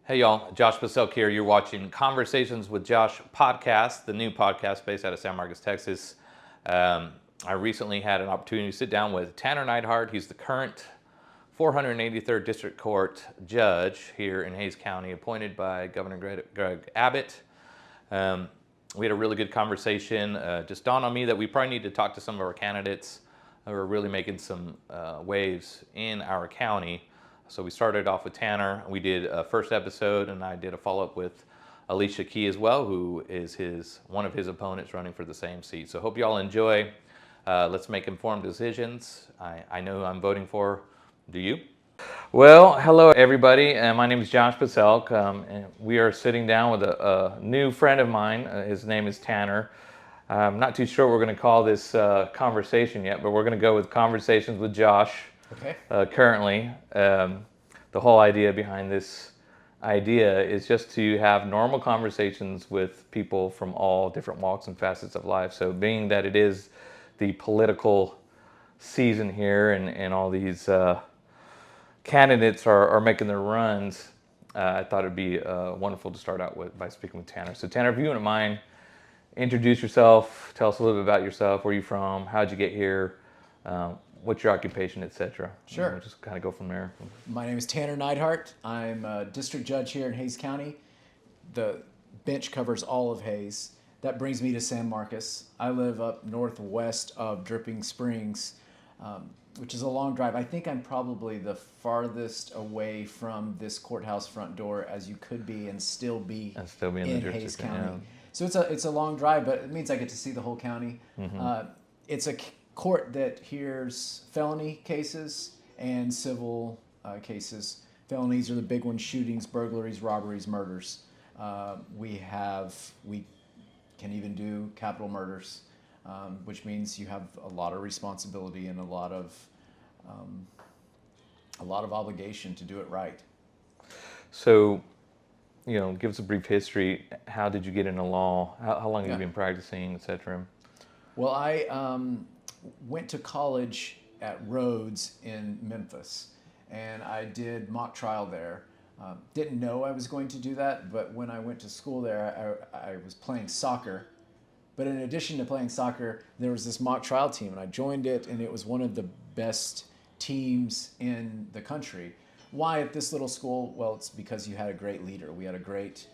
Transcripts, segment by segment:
Hey y'all, Josh Paselk here. You're watching Conversations with Josh podcast, the new podcast based out of San Marcos, Texas. I recently had an opportunity to sit down with Tanner Neidhardt. He's the current 483rd District Court judge here in Hays County, appointed by Governor Greg Abbott. We had a really good conversation. Just dawned on me that we probably need to talk to some of our candidates who are really making some waves in our county. So we started off with Tanner. We did a first episode, and I did a follow-up with Alicia Key as well, who is one of his opponents running for the same seat. So hope you all enjoy. Let's make informed decisions. I know who I'm voting for. Do you? Well, hello everybody. My name is Josh Paselk, and we are sitting down with a new friend of mine. His name is Tanner. I'm not too sure what we're going to call this conversation yet, but we're going to go with Conversations with Josh. Okay. Currently, the whole idea behind this idea is just to have normal conversations with people from all different walks and facets of life. So being that it is the political season here and all these candidates are making their runs, I thought it'd be wonderful to start out by speaking with Tanner. So Tanner, if you wouldn't mind, introduce yourself, tell us a little bit about yourself, where you're from, how'd you get here, what's your occupation, etc. Sure. We'll just kind of go from there. My name is Tanner Neidhardt. I'm a district judge here in Hays County. The bench covers all of Hays. That brings me to San Marcos. I live up northwest of Dripping Springs, which is a long drive. I think I'm probably the farthest away from this courthouse front door as you could be and still be in Hays County. Yeah. So it's a long drive, but it means I get to see the whole county. Mm-hmm. It's a court that hears felony cases and civil cases. Felonies are the big ones: shootings, burglaries, robberies, murders. We can even do capital murders, which means you have a lot of responsibility and a lot of obligation to do it right. So, give us a brief history. How did you get into law? How long have you been practicing, etc.? Well, I went to college at Rhodes in Memphis, and I did mock trial there. Didn't know I was going to do that, but when I went to school there, I was playing soccer. But in addition to playing soccer, there was this mock trial team, and I joined it, and it was one of the best teams in the country. Why at this little school? Well, it's because you had a great leader. We had a great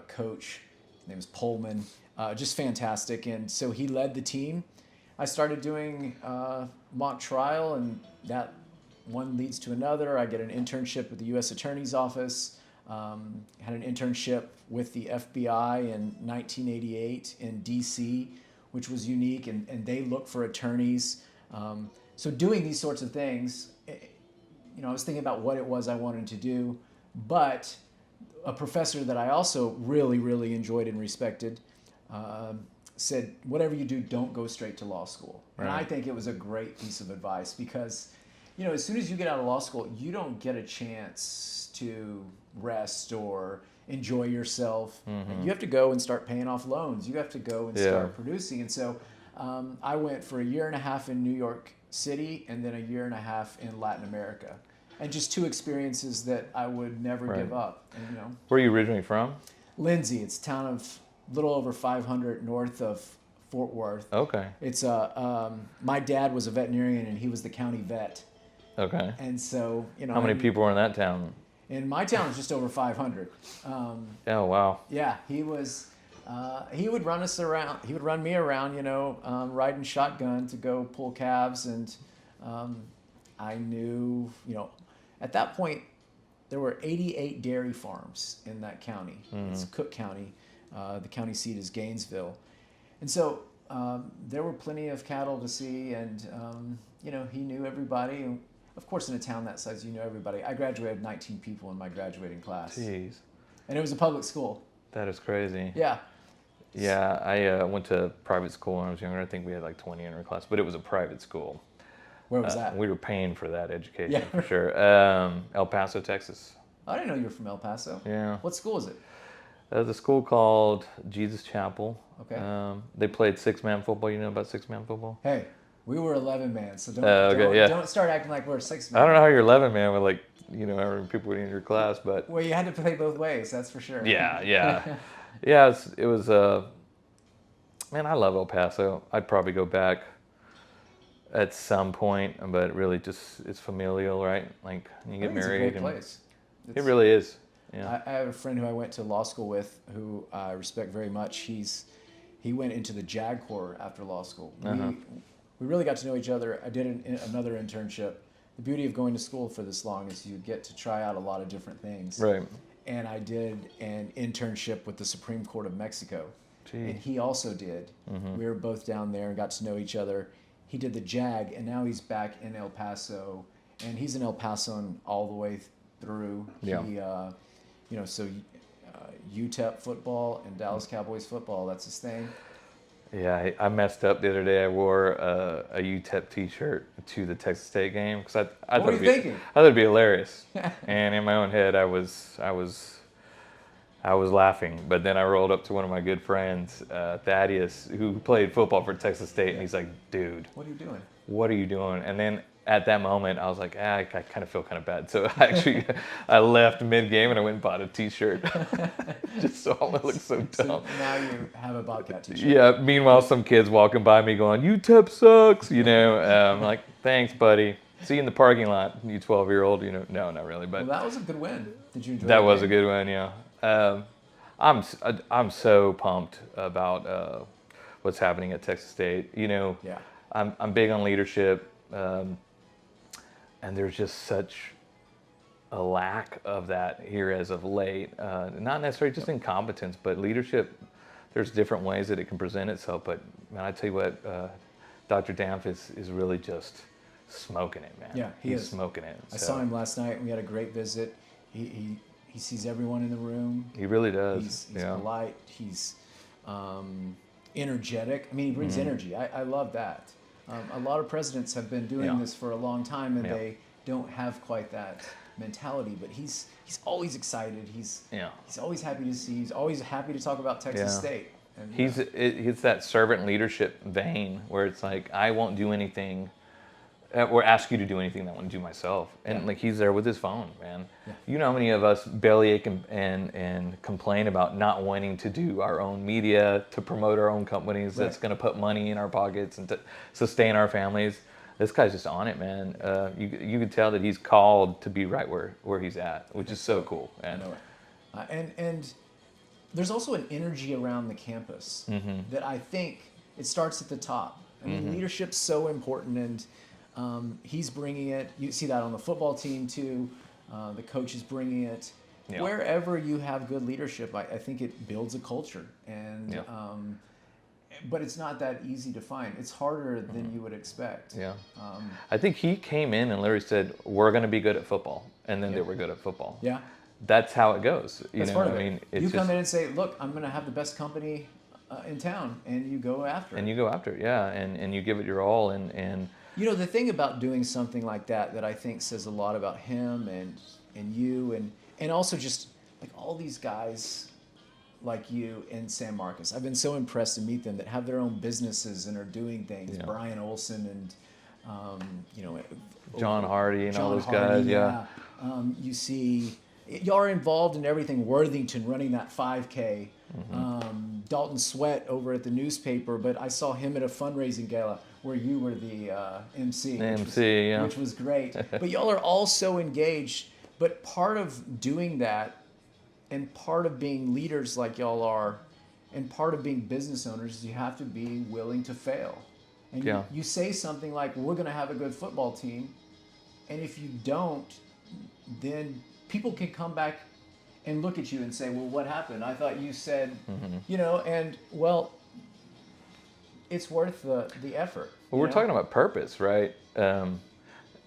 coach. His name was Pullman. Just fantastic. And so he led the team. I started doing mock trial, and that one leads to another. I get an internship with the U.S. Attorney's Office. Had an internship with the FBI in 1988 in D.C., which was unique, and they look for attorneys. So doing these sorts of things, I was thinking about what it was I wanted to do, but a professor that I also really, really enjoyed and respected said, whatever you do, don't go straight to law school. Right. And I think it was a great piece of advice because, as soon as you get out of law school, you don't get a chance to rest or enjoy yourself. Mm-hmm. You have to go and start paying off loans. You have to go and start producing. And so I went for a year and a half in New York City and then a year and a half in Latin America. And just two experiences that I would never give up. And, Where are you originally from? Lindsay. It's a town of little over 500 north of Fort Worth. Okay. It's my dad was a veterinarian and he was the county vet. Okay. And so, How many people were in that town? In my town, it's just over 500. Oh, wow. Yeah, he was. He would run us around. He would run me around, riding shotgun to go pull calves, and I knew, at that point, there were 88 dairy farms in that county. It's Cook County. The county seat is Gainesville, and so there were plenty of cattle to see, and he knew everybody. And of course, in a town that size, you know everybody. I graduated 19 people in my graduating class. Jeez. And it was a public school. That is crazy. Yeah. Yeah, I went to private school when I was younger. I think we had like 20 in our class, but it was a private school. Where was that? We were paying for that education, for sure. El Paso, Texas. I didn't know you were from El Paso. Yeah. What school is it? The school called Jesus Chapel. Okay. They played six-man football. You know about six-man football? Hey, We were 11 man, so don't start acting like we're 6 man. I don't know how you're 11 man with like, how many people in your class, but Well, you had to play both ways, that's for sure. yeah. Yeah, it was man, I love El Paso. I'd probably go back at some point, but really just it's familial, right? Like you get married. It's a great place. It really is. Yeah. I have a friend who I went to law school with who I respect very much. He went into the JAG Corps after law school. We really got to know each other. I did another internship. The beauty of going to school for this long is you get to try out a lot of different things. Right. And I did an internship with the Supreme Court of Mexico. And he also did. We were both down there and got to know each other. He did the JAG, and now he's back in El Paso, and he's an El Pasoan all the way through. Yeah. He, so UTEP football and Dallas Cowboys football, that's his thing. Yeah, I messed up the other day. I wore a UTEP T-shirt to the Texas State game because I What were you thinking? I thought it'd be hilarious, and in my own head, I was laughing. But then I rolled up to one of my good friends, Thaddeus, who played football for Texas State, and he's like, "Dude, what are you doing? What are you doing?" And then at that moment, I was like, I kind of feel kind of bad. So I left mid-game and I went and bought a T-shirt just so I'm gonna look so dumb. So now you have a Bobcat T-shirt. Yeah. Meanwhile, some kids walking by me going, "UTEP sucks," I'm like, "Thanks, buddy. See you in the parking lot, you 12-year-old." No, not really, but well, that was a good win. Did you enjoy that? Was a good one, yeah. I'm so pumped about what's happening at Texas State. Yeah. I'm big on leadership. And there's just such a lack of that here as of late. Not necessarily just incompetence, but leadership. There's different ways that it can present itself. But man, I tell you what, Dr. Danf is really just smoking it, man. Yeah, he's smoking it. I saw him last night, and we had a great visit. He sees everyone in the room. He really does. He's polite. He's energetic. I mean, he brings energy. I love that. A lot of presidents have been doing this for a long time, and they don't have quite that mentality. But he's always excited. He's always happy to see. He's always happy to talk about Texas State. And, he's that servant leadership vein where it's like, I won't do anything or ask you to do anything that I want to do myself. And like he's there with his phone, man. Yeah. You know how many of us bellyache and complain about not wanting to do our own media, to promote our own companies that's going to put money in our pockets and to sustain our families. This guy's just on it, man. You can tell that he's called to be right where he's at, which is so cool. And, I know it. And there's also an energy around the campus that I think it starts at the top. I mean, leadership's so important, and he's bringing it. You see that on the football team too. The coach is bringing it. Yeah. Wherever you have good leadership, I think it builds a culture. And but it's not that easy to find. It's harder than you would expect. Yeah. I think he came in and literally said, "We're going to be good at football," and then they were good at football. Yeah. That's how it goes. That's part of it. I mean, you come in and say, "Look, I'm going to have the best company in town," and you go after it. And you go after it, yeah, and you give it your all, and. The thing about doing something like that I think says a lot about him and you and also just like all these guys like you in San Marcos. I've been so impressed to meet them that have their own businesses and are doing things. Yeah. Brian Olson and John Hardy and all those guys. Yeah. You see, y'all are involved in everything. Worthington running that 5K. Dalton Sweat over at the newspaper, but I saw him at a fundraising gala where you were the MC. Which was great. But y'all are all so engaged. But part of doing that, and part of being leaders like y'all are, and part of being business owners is you have to be willing to fail. And you say something like, "We're going to have a good football team," and if you don't, then people can come back and look at you and say, "Well, what happened? I thought you said," and well, it's worth the effort. Well, we're talking about purpose, right?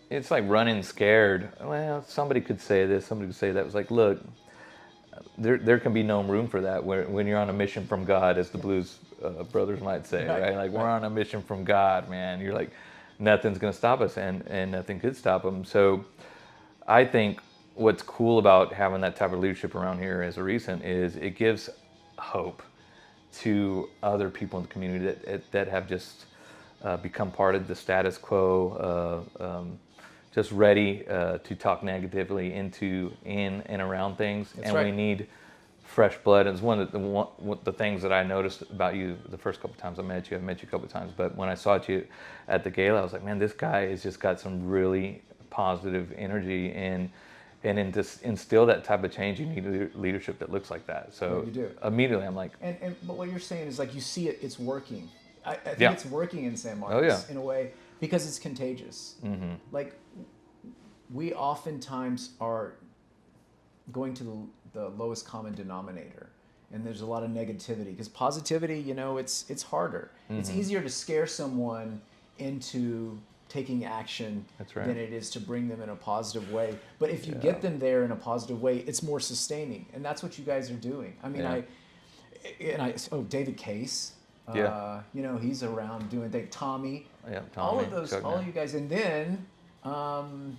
It's like running scared. Well, somebody could say this, somebody could say that. It was like, look, there can be no room for that when you're on a mission from God, as the Blues brothers might say, right? Like, we're on a mission from God, man. You're like, nothing's going to stop us, and nothing could stop them. So I think what's cool about having that type of leadership around here as a recent is it gives hope to other people in the community that have just become part of the status quo, just ready to talk negatively in and around things. That's and right. we need fresh blood. It's one of the things that I noticed about you the first couple of times I met you. I've met you a couple of times, but when I saw you at the gala, I was like, man, this guy has just got some really positive energy, and to instill that type of change, you need leadership that looks like that. So Yeah, you do. immediately, I'm like, But what you're saying is like you see it, it's working. I think yeah, it's working in San oh yeah, Marcos in a way because it's contagious. mm-hmm. Like we oftentimes are going to the lowest common denominator, and there's a lot of negativity because positivity, you know, it's harder. It's Mm-hmm. easier to scare someone into taking action That's right. than it is to bring them in a positive way. But if you Yeah. get them there in a positive way, it's more sustaining, and that's what you guys are doing. I mean, Yeah. David Case, Yeah. you know, he's around doing things. Tommy, Yeah, all Tommy, of those, Chuck, all man. of you guys, and then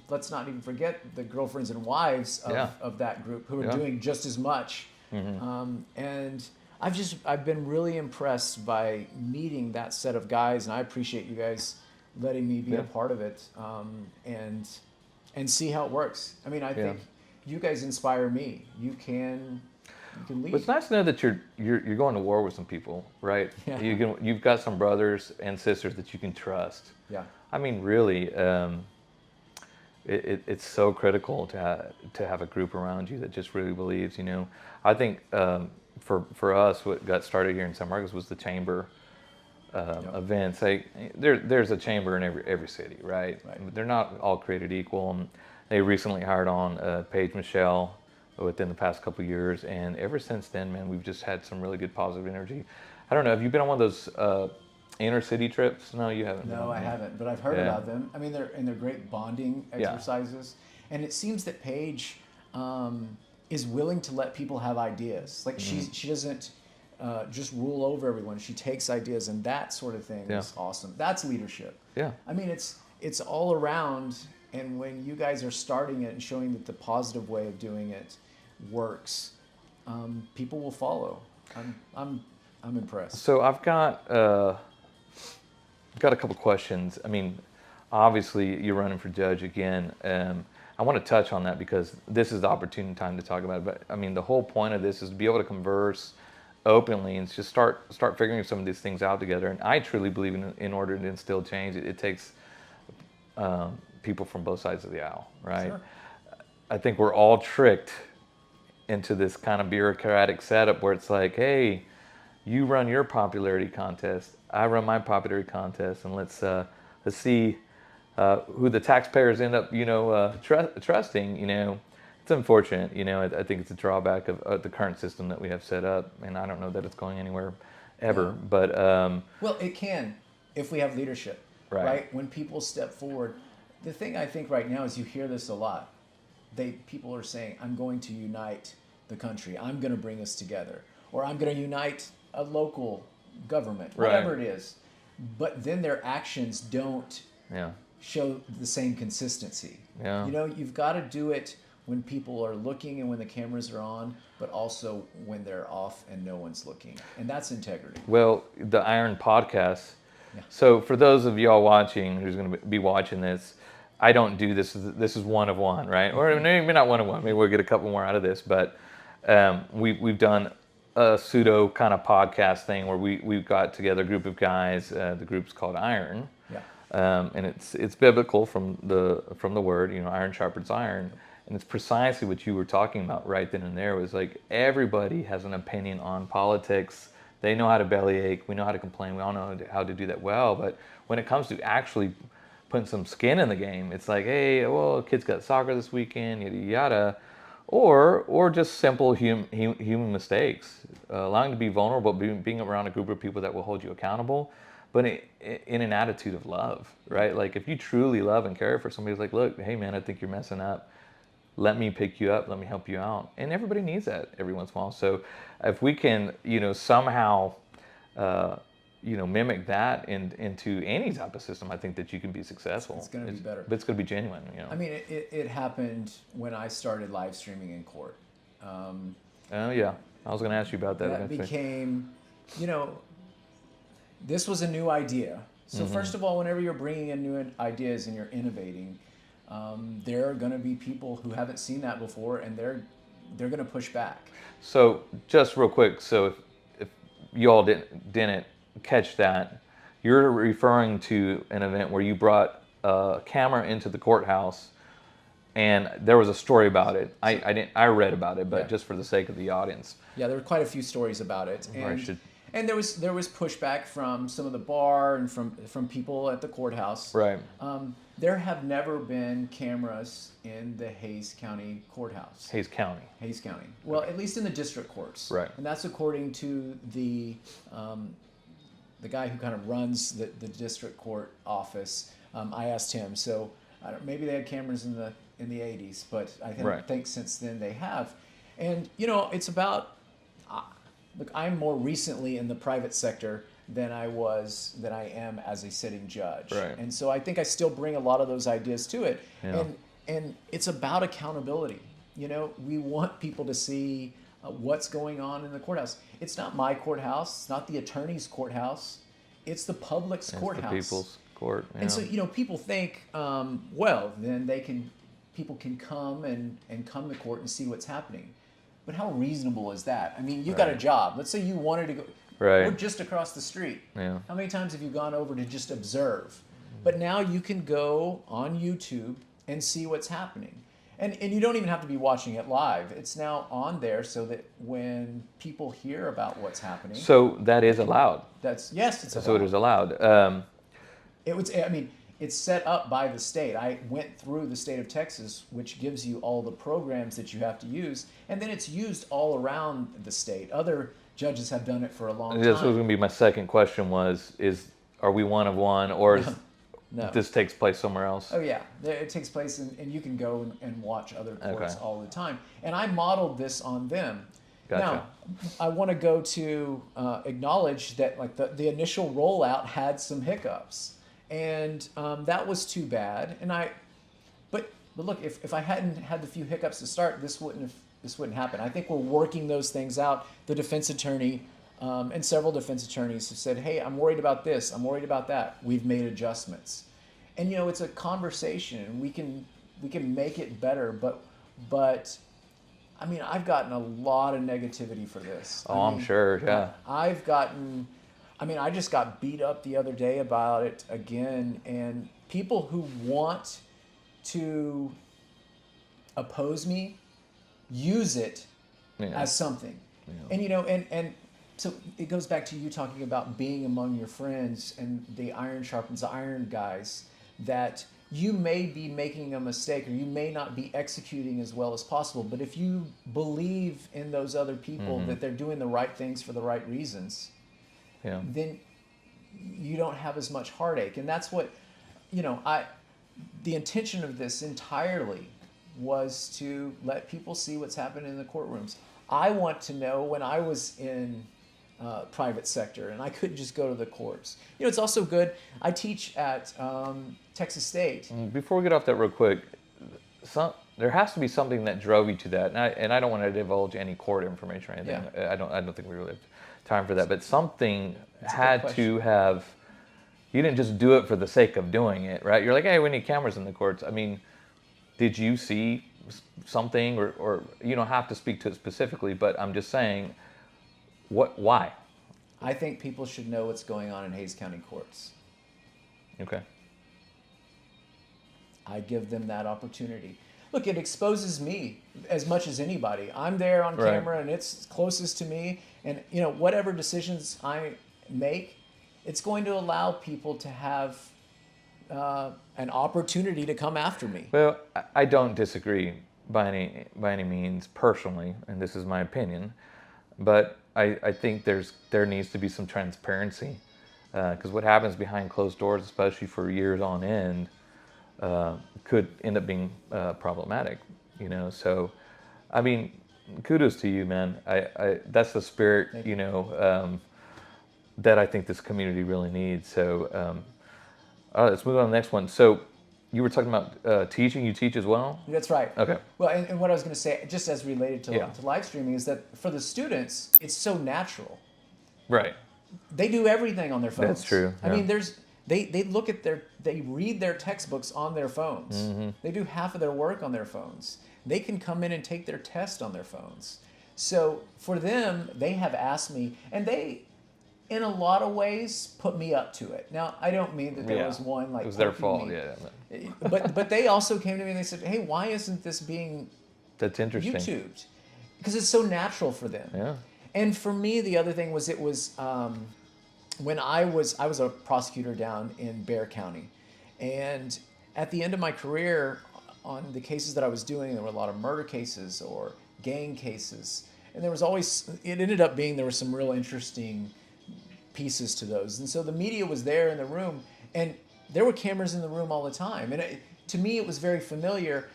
let's not even forget the girlfriends and wives of, Yeah. of that group who are Yeah. doing just as much. Mm-hmm. And I've been really impressed by meeting that set of guys, and I appreciate you guys letting me be Yeah. a part of it, and see how it works. I mean, I think you guys inspire me. You can lead. But it's nice to know that you're going to war with some people, right? Yeah. You've got some brothers and sisters that you can trust. Yeah. I mean, really, it's so critical to have a group around you that just really believes. You know, I think for us, what got started here in San Marcos was the chamber events. There's a chamber in every city, right? They're not all created equal. And they recently hired on Paige Michelle within the past couple of years, and ever since then, man, we've just had some really good positive energy. I don't know. Have you been on one of those inner city trips? No, you haven't. No, I haven't, but I've heard Yeah. about them. I mean, they're great bonding Yeah. exercises, and it seems that Paige is willing to let people have ideas. Like she doesn't just rule over everyone. She takes ideas, and that sort of thing is awesome. That's leadership. Yeah. I mean, it's all around, and when you guys are starting it and showing that the positive way of doing it works, people will follow. I'm impressed. So I've got a couple questions. I mean, obviously you're running for judge again. I want to touch on that because this is the opportune time to talk about it. But I mean, the whole point of this is to be able to converse openly and just start figuring some of these things out together. And I truly believe in order to instill change, it takes people from both sides of the aisle, right? Sure. I think we're all tricked into this kind of bureaucratic setup where it's like, hey, you run your popularity contest, I run my popularity contest, and let's see who the taxpayers end up, trusting. You know, it's unfortunate. You know, I think it's a drawback of the current system that we have set up, and I don't know that it's going anywhere ever. But well, it can if we have leadership, right? When people step forward. The thing I think right now is you hear this a lot. People are saying, I'm going to unite the country. I'm going to bring us together. Or I'm going to unite a local government, whatever it is. But then their actions don't show the same consistency. Yeah. You know, you've got to do it when people are looking and when the cameras are on, but also when they're off and no one's looking. And that's integrity. Well, the Iron Podcast. Yeah. So for those of y'all watching who's going to be watching this, I don't do this. This is one of one, right? Or maybe not one of one. Maybe we'll get a couple more out of this. But we've done a pseudo kind of podcast thing where we've got together a group of guys. The group's called Iron, and it's biblical from the word. You know, iron sharpens iron, and it's precisely what you were talking about right then and there. It was like everybody has an opinion on politics. They know how to bellyache. We know how to complain. We all know how to do that well. But when it comes to actually putting some skin in the game, it's like, hey, well, kids got soccer this weekend, yada yada, or just simple human mistakes, allowing to be vulnerable, being around a group of people that will hold you accountable, but in an attitude of love, right? Like if you truly love and care for somebody, it's like, look, hey man, I think you're messing up. Let me pick you up. Let me help you out. And everybody needs that every once in a while. So if we can, somehow, mimic that into any type of system, I think that you can be successful. It's going to be better. But it's going to be genuine, I mean, it happened when I started live streaming in court. Oh, yeah. I was going to ask you about that. That became, this was a new idea. So first of all, whenever you're bringing in new ideas and you're innovating, there are going to be people who haven't seen that before, and they're going to push back. So just real quick, so if you all didn't catch that, you're referring to an event where you brought a camera into the courthouse, and there was a story about it. I read about it, but Yeah. just for the sake of the audience. Yeah, there were quite a few stories about it, Or I should- and there was pushback from some of the bar and from people at the courthouse. Right. There have never been cameras in the Hays County courthouse. Hays County. Hays County. Well, at least in the district courts. Right. And that's according to the guy who kind of runs the district court office. I asked him. So maybe they had cameras in the 80s, but I think since then they have. And it's about. Look, I'm more recently in the private sector than I am as a sitting judge. Right. And so I think I still bring a lot of those ideas to it. Yeah. And it's about accountability. We want people to see what's going on in the courthouse. It's not my courthouse. It's not the attorney's courthouse. It's the public's courthouse. It's the people's court. Yeah. And so, people think, well, then people can come and come to court and see what's happening. But how reasonable is that? I mean, you got a job. Let's say you wanted to go. Right. We're just across the street. Yeah. How many times have you gone over to just observe? But now you can go on YouTube and see what's happening. And you don't even have to be watching it live. It's now on there so that when people hear about what's happening. So that is allowed. It's allowed. So it is allowed. It's set up by the state. I went through the state of Texas, which gives you all the programs that you have to use, and then it's used all around the state. Other judges have done it for a long time. This was going to be my second question are we one of one, or is No. this takes place somewhere else? Oh yeah, it takes place, and you can go and watch other courts Okay. all the time. And I modeled this on them. Gotcha. Now, I want to go to acknowledge that like the initial rollout had some hiccups, and that was too bad. But look, if I hadn't had the few hiccups to start, this wouldn't happen. I think we're working those things out. The defense attorney and several defense attorneys have said, "Hey, I'm worried about this. I'm worried about that." We've made adjustments, and it's a conversation, and we can make it better. But I mean, I've gotten a lot of negativity for this. Oh, I'm sure. Yeah. I just got beat up the other day about it again, and people who want to oppose me use it as something. Yeah. And so it goes back to you talking about being among your friends and the iron sharpens iron guys, that you may be making a mistake or you may not be executing as well as possible, but if you believe in those other people that they're doing the right things for the right reasons, then you don't have as much heartache. And that's what, the intention of this entirely was to let people see what's happening in the courtrooms. I want to know when I was in private sector and I couldn't just go to the courts. It's also good. I teach at Texas State. Before we get off that real quick, there has to be something that drove you to that. And I don't want to divulge any court information or anything. Yeah. I don't think we really have time for that. But something had to have. You didn't just do it for the sake of doing it, right? You're like, hey, we need cameras in the courts. I mean, did you see something, or you don't have to speak to it specifically, but I'm just saying, why? I think people should know what's going on in Hays County courts. Okay. I give them that opportunity. Look, it exposes me as much as anybody. I'm there on camera, and it's closest to me. And whatever decisions I make, it's going to allow people to have an opportunity to come after me. Well, I don't disagree by any means personally, and this is my opinion, but I think there needs to be some transparency, because what happens behind closed doors, especially for years on end, could end up being problematic. So I mean, kudos to you, man. I that's the spirit, that I think this community really needs. So all right, let's move on to the next one. So you were talking about teaching. You teach as well? That's right. Okay. Well, and what I was going to say, just as related to live streaming, is that for the students, it's so natural. Right. They do everything on their phones. That's true. I mean, they look at they read their textbooks on their phones. Mm-hmm. They do half of their work on their phones. They can come in and take their test on their phones. So for them, they have asked me, and they, in a lot of ways, put me up to it. Now, I don't mean that there was one like it was their poking fault. me. Yeah, But they also came to me and they said, "Hey, why isn't this being that's interesting. YouTubed?" Because it's so natural for them. Yeah. And for me, the other thing was when I was a prosecutor down in Bexar County, and at the end of my career, on the cases that I was doing, there were a lot of murder cases or gang cases, and there ended up being there were some real interesting pieces to those, and so the media was there in the room, and there were cameras in the room all the time, and to me it was very familiar.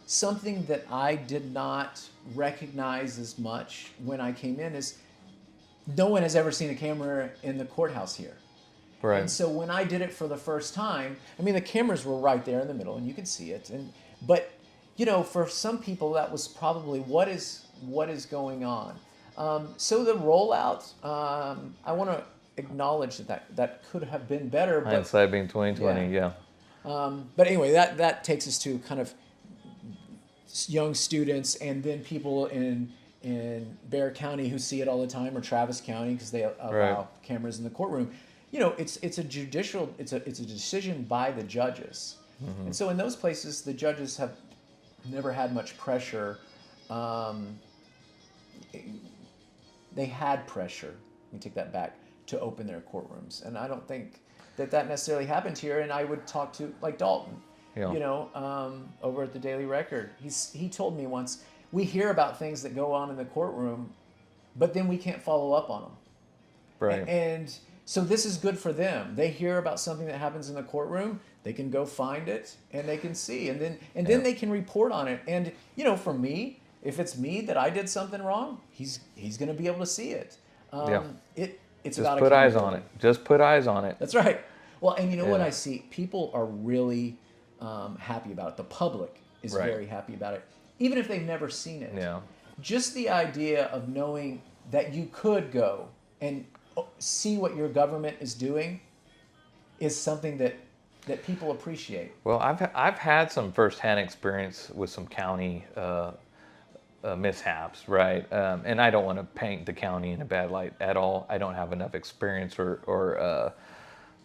Something that I did not recognize as much when I came in is no one has ever seen a camera in the courthouse here. Right. And so when I did it for the first time, I mean, the cameras were right there in the middle and you could see it. But, for some people that was probably what is going on. So the rollout, I want to acknowledge that could have been better. But, Hindsight being 2020, yeah. But anyway, that takes us to kind of young students and then people in Bexar County who see it all the time, or Travis County because they allow cameras in the courtroom. It's a decision by the judges, and so in those places the judges have never had much pressure. They had pressure. Let me take that back, to open their courtrooms, and I don't think that necessarily happened here. And I would talk to like Dalton. Over at the Daily Record. He told me once, we hear about things that go on in the courtroom, but then we can't follow up on them. Right. And so this is good for them. They hear about something that happens in the courtroom, they can go find it and they can see, and then they can report on it. And for me, if it's me that I did something wrong, he's going to be able to see it. It's just about put eyes on it. Just put eyes on it. That's right. Well, and what I see, people are really happy about it. The public is very happy about it, even if they've never seen it. Yeah. Just the idea of knowing that you could go and see what your government is doing is something that people appreciate. Well, I've had some firsthand experience with some county mishaps, right? And I don't want to paint the county in a bad light at all. I don't have enough experience or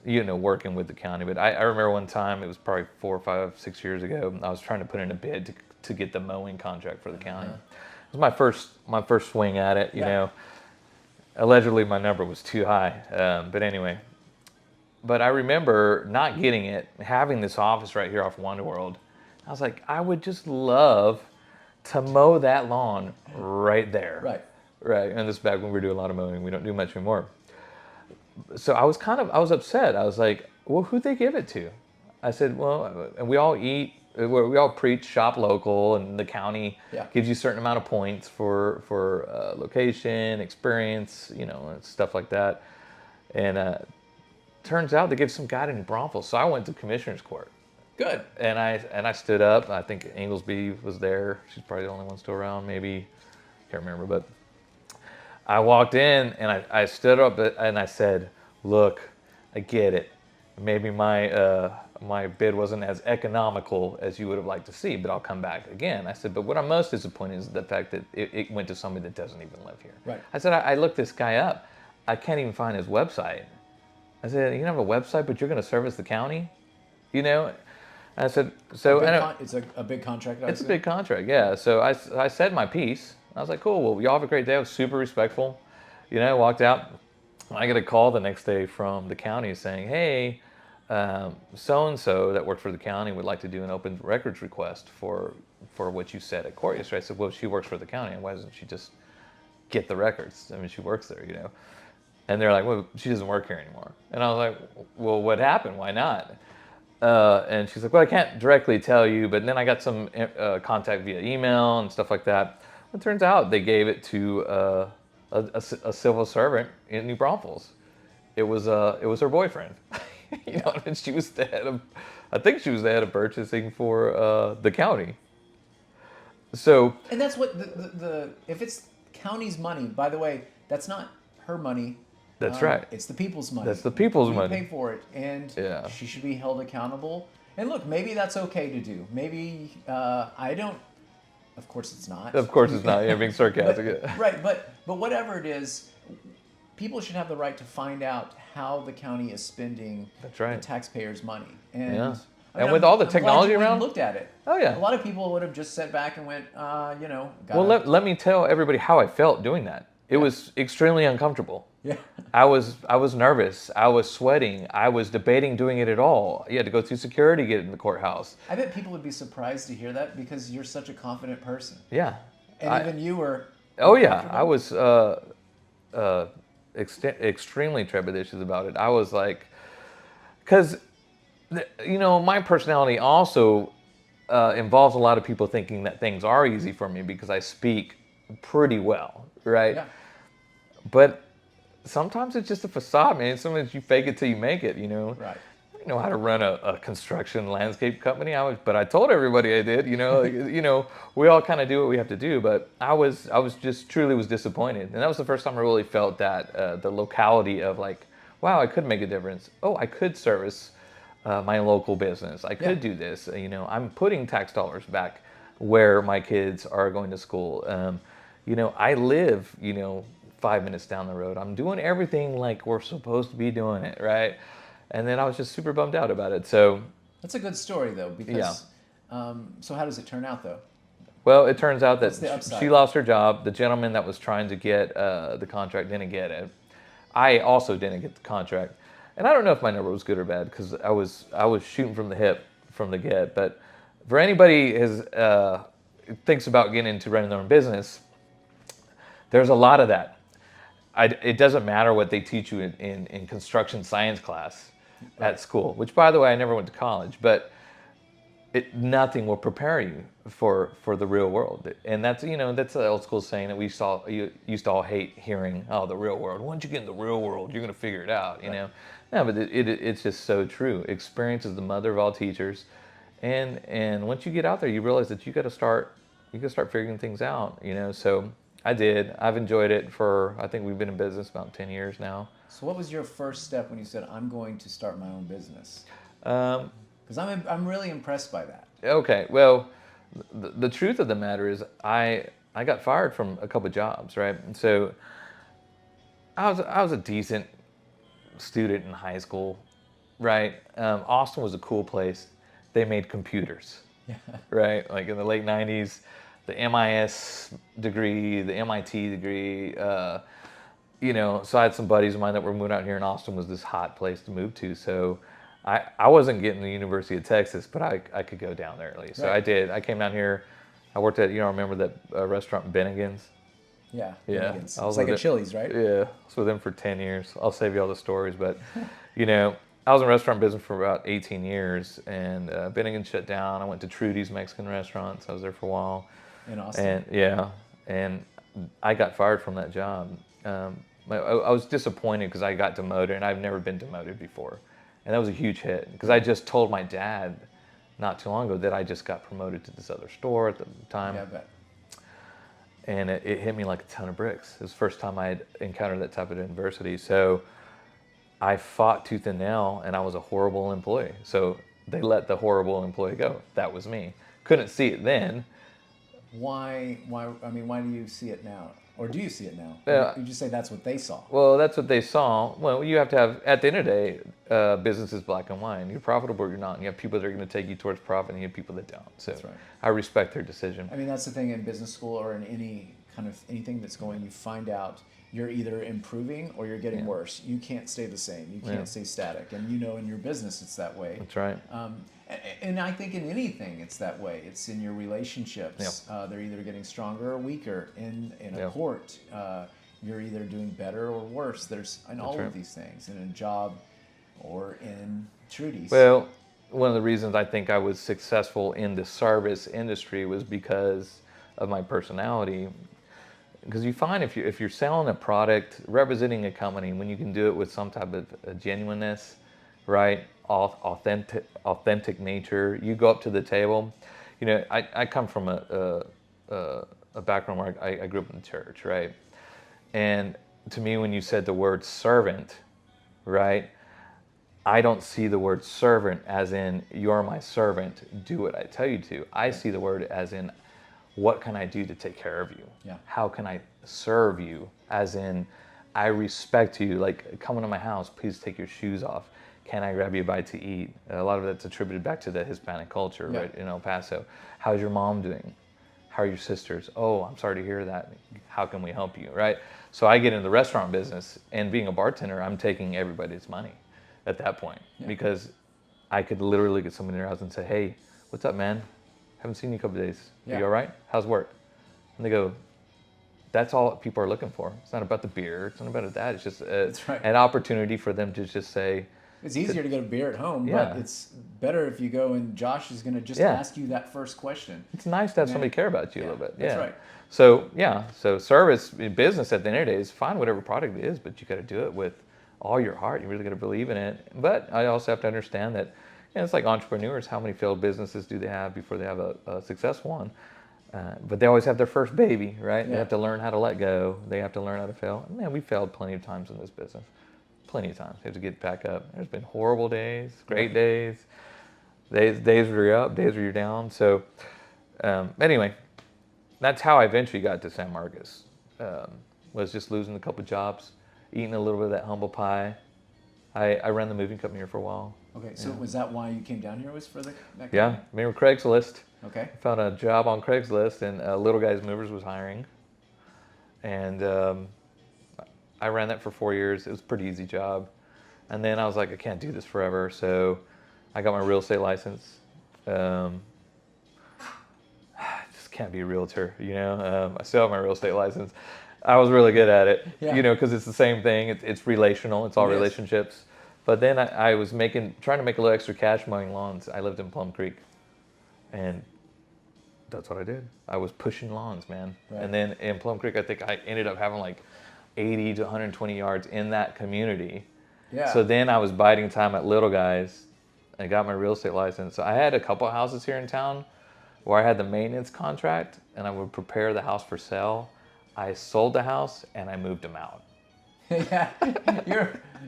working with the county. But I remember one time, it was probably 4, 5, 6 years ago, I was trying to put in a bid to get the mowing contract for the county. It was my first swing at it, you know. Allegedly, my number was too high. But anyway. But I remember not getting it, having this office right here off Wonder World. I was like, I would just love to mow that lawn right there. Right. And this is back when we were doing a lot of mowing. We don't do much anymore. So I was upset. I was like, well, who'd they give it to? I said, well, and we all preach shop local, and the county gives you a certain amount of points for location, experience, and stuff like that. And turns out they gave some guy in New Braunfels. So I went to Commissioner's Court. Good. And I stood up. I think Inglesby was there. She's probably the only one still around, maybe. Can't remember, but I walked in and I stood up and I said, look, I get it. Maybe my bid wasn't as economical as you would have liked to see, but I'll come back again. I said, but what I'm most disappointed is the fact that it went to somebody that doesn't even live here. Right. I said, I looked this guy up. I can't even find his website. I said, you don't have a website, but you're going to service the county? And I said, so it's a big contract. It's a big contract, yeah. So I said my piece. I was like, cool, well, y'all have a great day. I was super respectful. Walked out. I get a call the next day from the county saying, hey, so-and-so that worked for the county would like to do an open records request for what you said at court yesterday. I said, well, she works for the county, and why doesn't she just get the records? I mean, she works there, And they're like, well, she doesn't work here anymore. And I was like, well, what happened? Why not? And she's like, well, I can't directly tell you, but then I got some contact via email and stuff like that. It turns out they gave it to a civil servant in New Braunfels. It was her boyfriend. And she was the head of, I think she was the head of purchasing for the county. So. And that's what the if it's county's money, by the way, that's not her money. That's right. It's the people's money. That's the people's we money. pay for it, and Yeah. she should be held accountable. And look, maybe that's okay to do. Maybe I don't. Of course, it's not. Of course it's not. You're being sarcastic. Right, but whatever it is, people should have the right to find out how the county is spending That's right. the taxpayers' money. And Yeah. I mean, And with all the I'm glad technology you went and around? looked at it. Oh, yeah. A lot of people would have just sat back and went, Well, gotta- let me tell everybody how I felt doing that. It Yeah. was extremely uncomfortable. yeah. I was nervous. I was sweating. I was debating doing it at all. You had to go through security to get in the courthouse. I bet people would be surprised to hear that because you're such a confident person, Yeah. and I- even you were. Oh yeah, comfortable. I was extremely trepidatious about it. I was like, because my personality also involves a lot of people thinking that things are easy for me because I speak pretty well, right? Yeah. But sometimes it's just a facade, man. Sometimes you fake it till you make it, Right. I didn't know how to run a construction landscape company. But I told everybody I did, we all kind of do what we have to do, but I was just truly was disappointed. And that was the first time I really felt that the locality of like, wow, I could make a difference. Oh, I could service my local business. I could do this. I'm putting tax dollars back where my kids are going to school. I live, 5 minutes down the road. I'm doing everything like we're supposed to be doing it, right? And then I was just super bummed out about it. So, That's a good story though, because. So how does it turn out though? well, it turns out What's the that upside? she lost her job. The gentleman that was trying to get the contract didn't get it. I also didn't get the contract. And I don't know if my number was good or bad because I was shooting from the hip from the get. But for anybody who thinks about getting into running their own business, there's a lot of that. It doesn't matter what they teach you in construction science class at school, which, by the way, I never went to college, but nothing will prepare you for the real world. And that's the old school saying that you used to all hate hearing, oh, the real world. Once you get in the real world, you're going to figure it out, No, but it's just so true. Experience is the mother of all teachers. And once you get out there, you realize that you got to start figuring things out, So I did. I've enjoyed it I think we've been in business about 10 years now. So what was your first step when you said, I'm going to start my own business? Um, Because I'm really impressed by that. Okay, well, the truth of the matter is I got fired from a couple jobs, right? And so I was a decent student in high school, right? Austin was a cool place. They made computers, right? Like in the late 90s, the MIS degree, the MIT degree, so I had some buddies of mine that were moving out here, and Austin was this hot place to move to. So I wasn't getting the University of Texas, but I could go down there at least. So Right. I did. I came down here. I worked at, remember that restaurant Bennigan's? Yeah. Yeah. It's I was like with a Chili's, right? Yeah. I was with them for 10 years. I'll save you all the stories. But, I was in restaurant business for about 18 years, and Bennigan's shut down. I went to Trudy's Mexican restaurants. I was there for a while. In Austin. And I got fired from that job. I was disappointed because I got demoted, and I've never been demoted before. And that was a huge hit because I just told my dad not too long ago that I just got promoted to this other store at the time. Yeah, I bet. And it hit me like a ton of bricks. It was the first time I had encountered that type of adversity. So I fought tooth and nail, and I was a horrible employee. So they let the horrible employee go. That was me. Couldn't see it then. Why do you see it now? Or do you see it now? Yeah. Or you just say that's what they saw. Well, that's what they saw. Well, you have to have, at the end of the day, business is black and white. You're profitable or you're not. And you have people that are going to take you towards profit, and you have people that don't. So That's right. I respect their decision. I mean, that's the thing in business school or in anything that's going, you find out you're either improving or you're getting worse. You can't stay the same. You can't stay static. And in your business, it's that way. That's right. And I think in anything, it's that way. It's in your relationships. They're either getting stronger or weaker. In a court, you're either doing better or worse. There's in all of these things. In a job or in Trudy's. Well, one of the reasons I think I was successful in the service industry was because of my personality. Because you find if you're selling a product, representing a company, when you can do it with some type of genuineness, right, authentic nature, you go up to the table. I come from a background where I grew up in the church, right, and to me, when you said the word servant, right? I don't see the word servant as in, you're my servant, do what I tell you to. I see the word as in, what can I do to take care of you? Yeah. How can I serve you? As in, I respect you. Like, come into my house, please take your shoes off. Can I grab you a bite to eat? A lot of that's attributed back to the Hispanic culture, Yeah. right, in El Paso. How's your mom doing? How are your sisters? Oh, I'm sorry to hear that. How can we help you, right? So I get into the restaurant business, and being a bartender, I'm taking everybody's money at that point, because I could literally get someone in their house and say, hey, what's up, man? Haven't seen you in a couple of days. Are you all right? How's work? And they go, that's all people are looking for. It's not about the beer. It's not about that. It's just an opportunity for them to just say. It's easier to get a beer at home, but it's better if you go and Josh is going to just ask you that first question. It's nice to have somebody care about you a little bit. That's right. So, so service, business at the end of the day is fine, whatever product it is, but you got to do it with all your heart. You really got to believe in it. But I also have to understand that it's like entrepreneurs. How many failed businesses do they have before they have a successful one? But they always have their first baby, right? Yeah. They have to learn how to let go. They have to learn how to fail. And man, we failed plenty of times in this business. Plenty of times. You have to get back up. There's been horrible days, great days, days where you're up, days where you're down. So anyway, that's how I eventually got to San Marcos. Was just losing a couple jobs, eating a little bit of that humble pie. I ran the moving company here for a while. Okay, so was that why you came down here, was for that company? Yeah, remember Craigslist. Okay. I found a job on Craigslist, and Little Guys Movers was hiring. And I ran that for 4 years. It was a pretty easy job. And then I was like, I can't do this forever. So I got my real estate license. I just can't be a realtor, you know? I still have my real estate license. I was really good at it, you know, because it's the same thing. It's relational. It's all relationships. But then I was trying to make a little extra cash mowing lawns. I lived in Plum Creek. And that's what I did. I was pushing lawns, man. Right. And then in Plum Creek, I think I ended up having like 80 to 120 yards in that community. Yeah. So then I was biding time at Little Guys. I got my real estate license. So I had a couple of houses here in town where I had the maintenance contract, and I would prepare the house for sale. I sold the house and I moved them out. Yeah,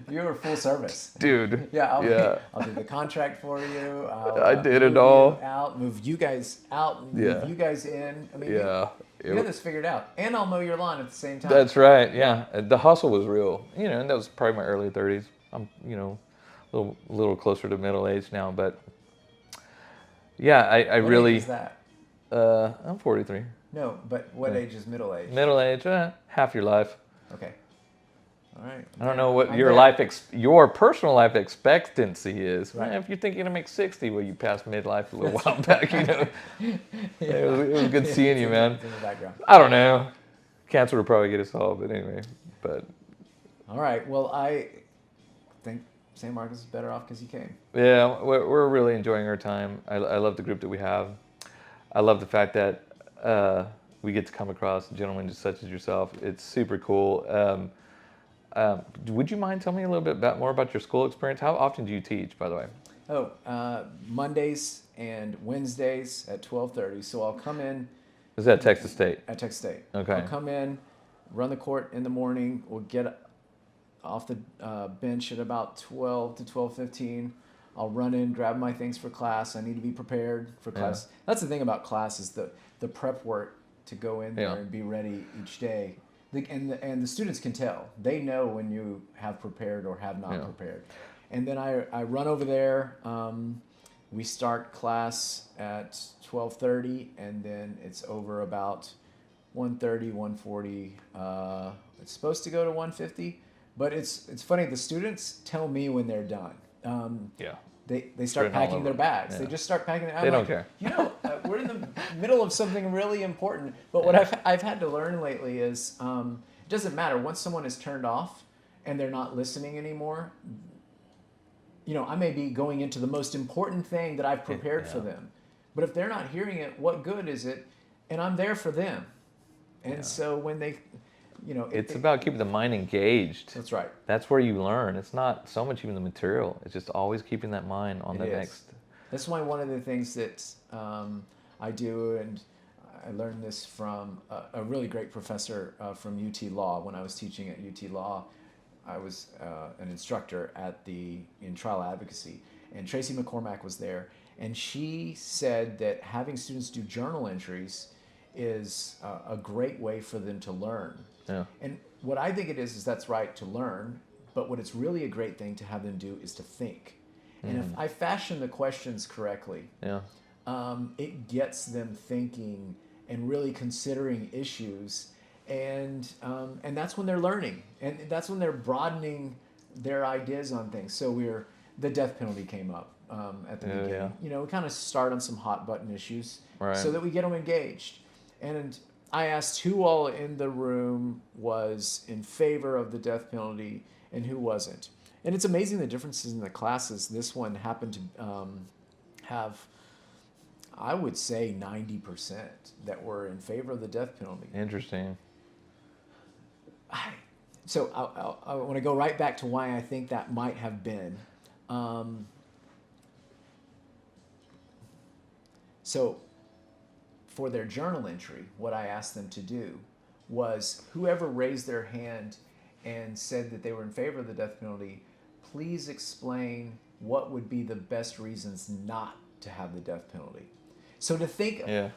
you're full service, dude. Yeah, I'll do the contract for you. I did it all. Move you guys out, move you guys in. I mean, you had this figured out, and I'll mow your lawn at the same time. That's right. Yeah, the hustle was real. You know, and that was probably my early 30s. I'm, a little closer to middle age now, but yeah, I really. What age is that? I'm 43. No, but what age is middle age? Middle age, half your life. Okay. All right. I don't know what your personal life expectancy is. Right. Man, if you're thinking to make 60, well, you passed midlife a little while back. It was good seeing you, man. In the background. I don't know. Cancer would probably get us all, but anyway. All right. Well, I think San Marcos is better off because you came. Yeah, we're really enjoying our time. I love the group that we have. I love the fact that we get to come across gentlemen just such as yourself. It's super cool. Would you mind telling me a little bit more about your school experience? How often do you teach, by the way? Mondays and Wednesdays at 12:30. So I'll come in. Is that Texas State? At Texas State. Okay. I'll come in, run the court in the morning. We'll get off the bench at about 12 to 12:15. I'll run in, grab my things for class. I need to be prepared for class. Yeah. That's the thing about class is the prep work to go in there and be ready each day. And the students can tell. They know when you have prepared or have not prepared. And then I run over there. We start class at 12:30, and then it's over about 1:30, 1:40. It's supposed to go to 1:50, but it's funny. The students tell me when they're done. They start packing their bags. Yeah. They just start packing. They don't care. We're in the middle of something really important. But what I've had to learn lately is it doesn't matter. Once someone is turned off and they're not listening anymore, I may be going into the most important thing that I've prepared for them. But if they're not hearing it, what good is it? And I'm there for them. And so when they... it's about keeping the mind engaged. That's right. That's where you learn. It's not so much even the material. It's just always keeping that mind on the next. That's why one of the things that I do, and I learned this from a really great professor from UT Law. When I was teaching at UT Law, I was an instructor in trial advocacy, and Tracy McCormack was there, and she said that having students do journal entries is a great way for them to learn. Yeah. And what I think it is that's right to learn, but what it's really a great thing to have them do is to think. And if I fashion the questions correctly, Yeah. It gets them thinking and really considering issues, and that's when they're learning, and that's when they're broadening their ideas on things. So the death penalty came up at the beginning. Yeah. You know, we kind of start on some hot button issues, Right. so that we get them engaged. And I asked who all in the room was in favor of the death penalty and who wasn't. And it's amazing the differences in the classes. This one happened to have, I would say, 90% that were in favor of the death penalty. Interesting. So I want to go right back to why I think that might have been. So for their journal entry, what I asked them to do was whoever raised their hand and said that they were in favor of the death penalty, please explain what would be the best reasons not to have the death penalty. So to think, Yeah.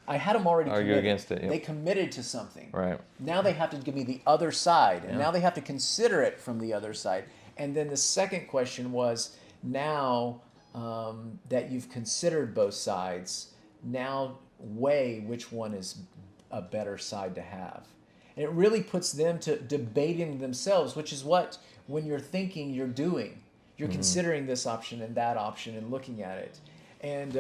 I had them already Argue committed. against it, yep. They committed to something. Right. Now they have to give me the other side, and Yeah. now they have to consider it from the other side. And then the second question was, now that you've considered both sides, now weigh which one is a better side to have. And it really puts them to debating themselves, which is what, when you're thinking, you're doing. You're considering this option and that option and looking at it. And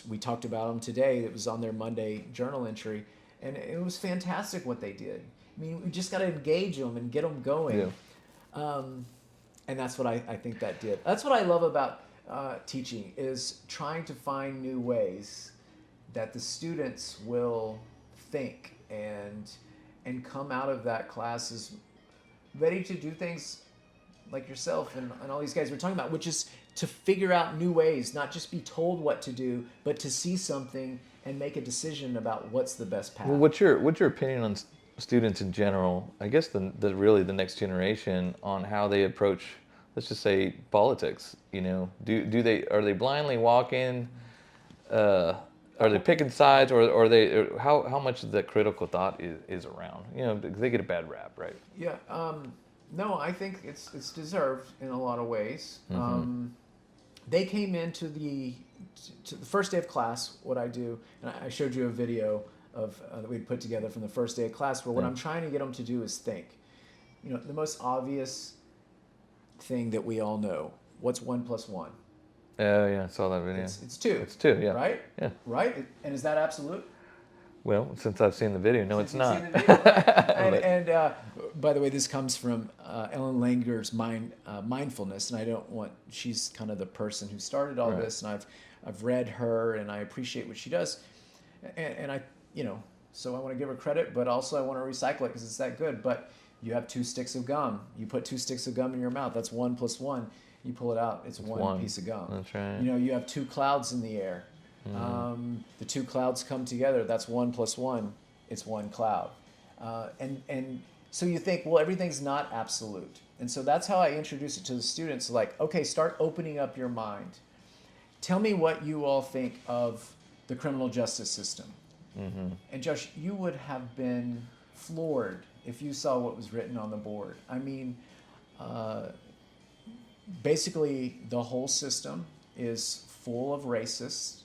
we talked about them today. It was on their Monday journal entry, and it was fantastic what they did. I mean, we just got to engage them and get them going. Yeah. And that's what I think that did. That's what I love about teaching, is trying to find new ways that the students will think and come out of that class as ready to do things like yourself and all these guys we're talking about, which is to figure out new ways, not just be told what to do, but to see something and make a decision about what's the best path. Well, what's your opinion on students in general? I guess really the next generation, on how they approach, let's just say, politics. You know, are they blindly walking? Are they picking sides, or how much of the critical thought is around? You know, they get a bad rap, right? Yeah. No, I think it's deserved in a lot of ways. They came into the first day of class. What I do, and I showed you a video of that we'd put together from the first day of class, where what I'm trying to get them to do is think. You know, the most obvious thing that we all know: what's 1 + 1? Oh yeah, I saw that video. It's 2. It's 2, yeah. Right. Yeah. Right. And is that absolute? Well, since I've seen the video, no, it's not. Seen the video, right? and by the way, this comes from Ellen Langer's mindfulness, and she's kind of the person who started all this, and I've read her, and I appreciate what she does, and I, so I want to give her credit, but also I want to recycle it because it's that good. But you have 2 sticks of gum. You put 2 sticks of gum in your mouth. That's 1 + 1. You pull it out. It's one piece of gum. That's right. You have 2 clouds in the air. The 2 clouds come together. That's 1 + 1. It's 1 cloud. And so you think, well, everything's not absolute. And so that's how I introduce it to the students. Like, okay, start opening up your mind. Tell me what you all think of the criminal justice system. And Josh, you would have been floored if you saw what was written on the board. I mean, basically the whole system is full of racists.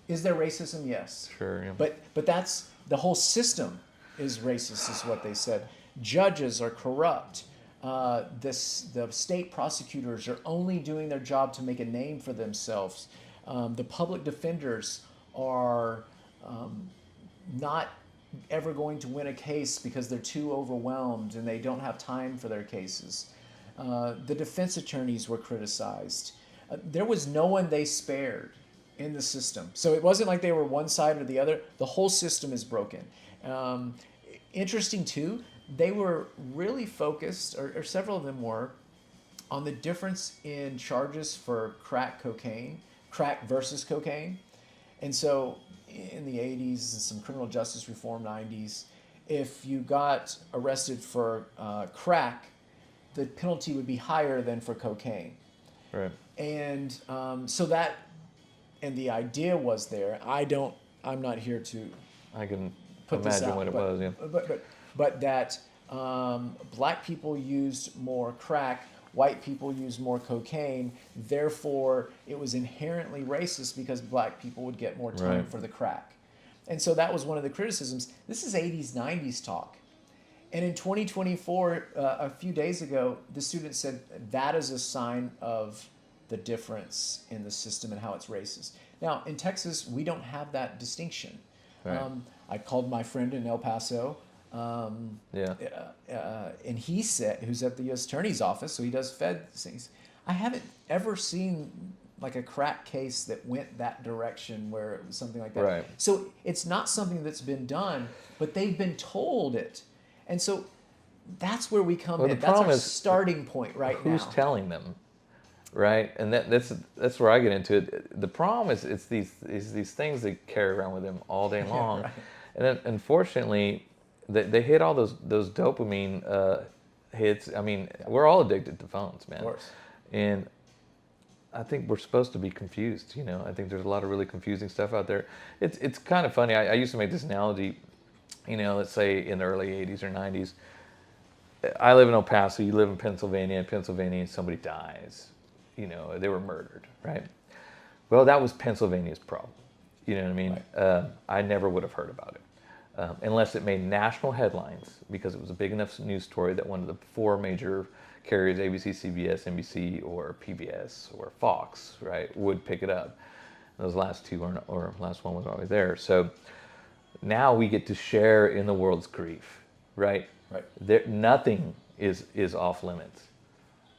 Is there racism? Yes. Sure. Yeah. But that's the whole system is racist, is what they said. Judges are corrupt. The state prosecutors are only doing their job to make a name for themselves. The public defenders are not ever going to win a case because they're too overwhelmed and they don't have time for their cases. The defense attorneys were criticized. There was no one they spared in the system. So it wasn't like they were one side or the other. The whole system is broken. Interesting too, they were really focused, or several of them were, on the difference in charges for crack versus cocaine. And so in the 80s and some criminal justice reform 90s, if you got arrested for crack, the penalty would be higher than for cocaine. Right. And so that, and the idea was there. I'm not here to I can put this imagine out, what it but, was. Yeah. but that black people used more crack, white people used more cocaine. Therefore, it was inherently racist because black people would get more time Right. for the crack. And so that was one of the criticisms. This is 80s, 90s talk. And in 2024, a few days ago, the student said that is a sign of the difference in the system and how it's racist. Now, in Texas, we don't have that distinction. Right. I called my friend in El Paso, Yeah. and he said, who's at the U.S. Attorney's Office, so he does Fed things. I haven't ever seen like a crack case that went that direction where it was something like that. Right. So it's not something that's been done, but they've been told it. And so that's where we come Well, in. the That's problem our is, starting point right now. Who's telling them? Right, and that's where I get into it. The problem is it's these things they carry around with them all day long, Right. and then unfortunately, they hit all those dopamine hits. I mean, we're all addicted to phones, man. Of course. And I think we're supposed to be confused. You know, I think there's a lot of really confusing stuff out there. It's kind of funny. I used to make this analogy. You know, let's say in the early '80s or '90s. I live in El Paso. You live in Pennsylvania. In Pennsylvania, somebody dies. You know, they were murdered, right? Well, that was Pennsylvania's problem. You know what I mean? Right. I never would have heard about it unless it made national headlines because it was a big enough news story that one of the four major carriers, ABC, CBS, NBC, or PBS, or Fox, right, would pick it up. Those last two or last one was always there. So now we get to share in the world's grief, right? Right. Nothing is off limits.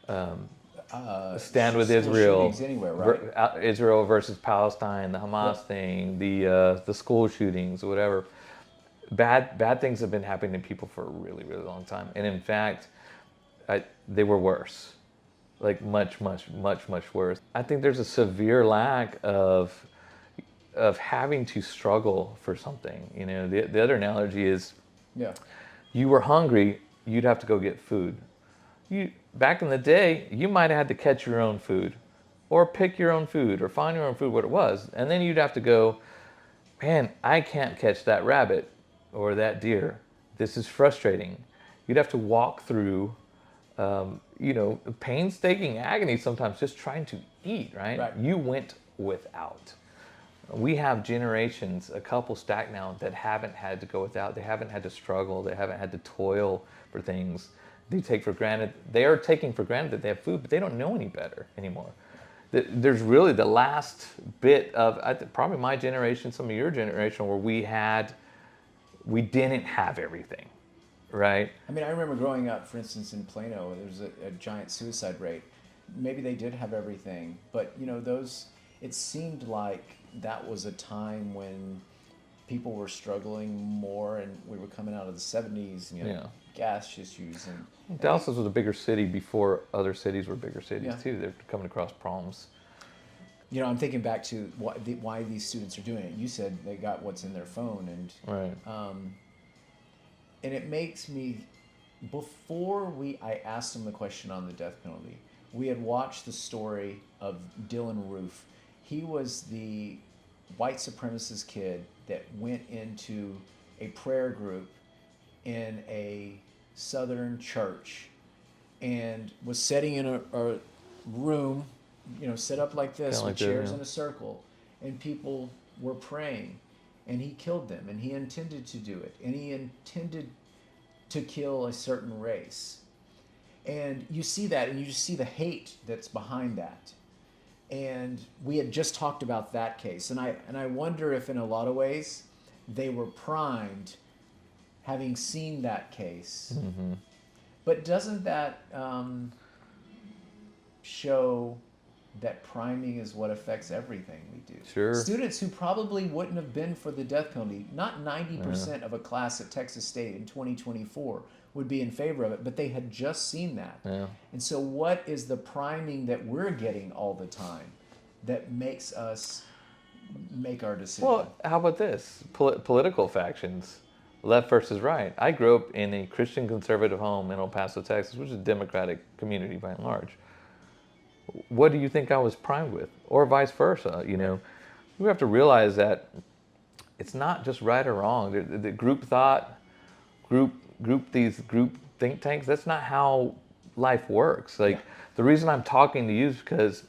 Stand with school Israel. shootings anywhere, right? Israel versus Palestine, the Hamas Yep. thing, the school shootings, whatever. Bad things have been happening to people for a really, really long time, and in fact, they were worse, like much worse. I think there's a severe lack of having to struggle for something. You know, the other analogy is, Yeah. you were hungry, you'd have to go get food. Back in the day, you might have had to catch your own food, or pick your own food, or find your own food, what it was, and then you'd have to go, man, I can't catch that rabbit or that deer. This is frustrating. You'd have to walk through, painstaking agony sometimes just trying to eat, right? Right. You went without. We have generations, a couple stacked now, that haven't had to go without. They haven't had to struggle. They haven't had to toil for things they take for granted. They are taking for granted that they have food, but they don't know any better anymore. There's really the last bit of probably my generation, some of your generation, where we didn't have everything, right? I mean, I remember growing up, for instance, in Plano, there was a giant suicide rate. Maybe they did have everything, but it seemed like that was a time when people were struggling more, and we were coming out of the 70s, gas issues. And Dallas was a bigger city before other cities were bigger cities, Yeah. too. They're coming across problems. I'm thinking back to why these students are doing it. You said they got what's in their phone, and Right. And it makes me, I asked them the question on the death penalty, we had watched the story of Dylan Roof. He was the white supremacist kid that went into a prayer group in a southern church and was sitting in a room, set up like this, Kinda with like that, chairs yeah. in a circle, and people were praying, and he killed them, and he intended to do it, and he intended to kill a certain race. And you see that, and you just see the hate that's behind that. And we had just talked about that case, and I wonder if in a lot of ways they were primed, having seen that case. Mm-hmm. But doesn't that show that priming is what affects everything we do? Sure. Students who probably wouldn't have been for the death penalty, not 90% of a class at Texas State in 2024 would be in favor of it, but they had just seen that. Yeah. And so what is the priming that we're getting all the time that makes us make our decision. Well, how about this? Political factions, left versus right. I grew up in a Christian conservative home in El Paso, Texas, which is a Democratic community by and large. What do you think I was primed with? Or vice versa, you know? We have to realize that it's not just right or wrong. The group thought, group think tanks, that's not how life works. Like, the reason I'm talking to you is because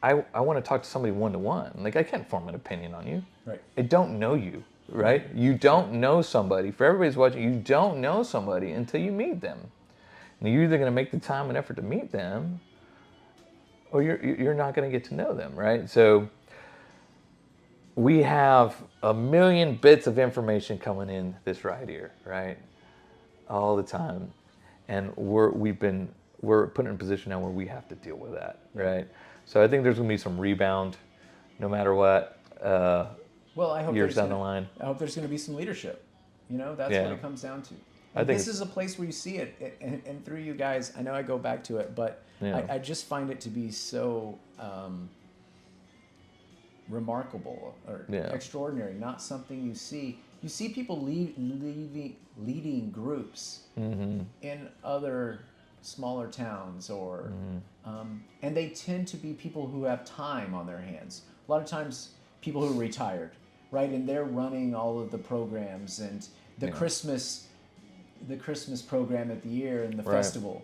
I want to talk to somebody one-to-one. Like, I can't form an opinion on you. Right. I don't know you, right? You don't know somebody. For everybody's watching, you don't know somebody until you meet them. And you're either going to make the time and effort to meet them, or you're not going to get to know them, right? So we have a million bits of information coming in this right ear, right? All the time. And we're put in a position now where we have to deal with that, right? So I think there's going to be some rebound no matter what. Well, I hope years down the line. I hope there's going to be some leadership. You know, that's Yeah. what it comes down to. I And think this is a place where you see it, and through you guys, I know I go back to it, but Yeah. I just find it to be so remarkable or Yeah. extraordinary. Not something you see. You see people leading groups in other smaller towns, or and they tend to be people who have time on their hands. A lot of times, people who are retired, right, and they're running all of the programs and the Christmas program at the year and the Right. festival,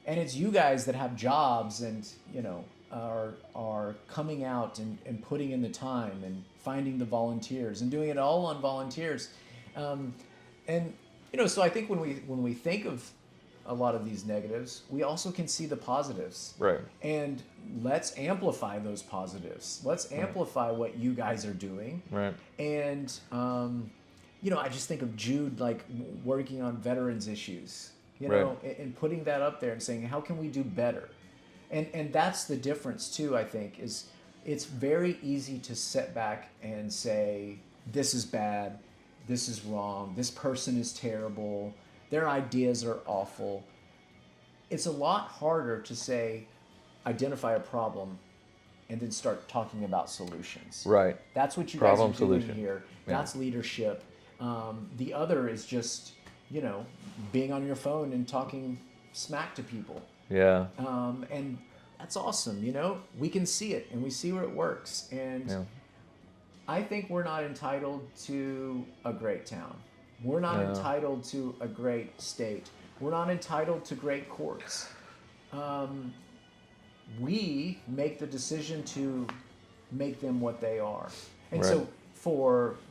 and it's you guys that have jobs and are coming out and putting in the time and finding the volunteers and doing it all on volunteers, and so I think when we think of a lot of these negatives, we also can see the positives. Right. And let's amplify those positives. Let's amplify what you guys are doing. Right. And I just think of Jude working on veterans issues, and putting that up there and saying, how can we do better? And that's the difference too, I think, is it's very easy to sit back and say, this is bad, this is wrong, this person is terrible, their ideas are awful. It's a lot harder to say, identify a problem and then start talking about solutions. Right. That's what you Problem guys are doing solution. here. Yeah. That's leadership. The other is just, being on your phone and talking smack to people. Yeah. And that's awesome, We can see it and we see where it works. And I think we're not entitled to a great town. We're not entitled to a great state. We're not entitled to great courts. We make the decision to make them what they are. And Right. so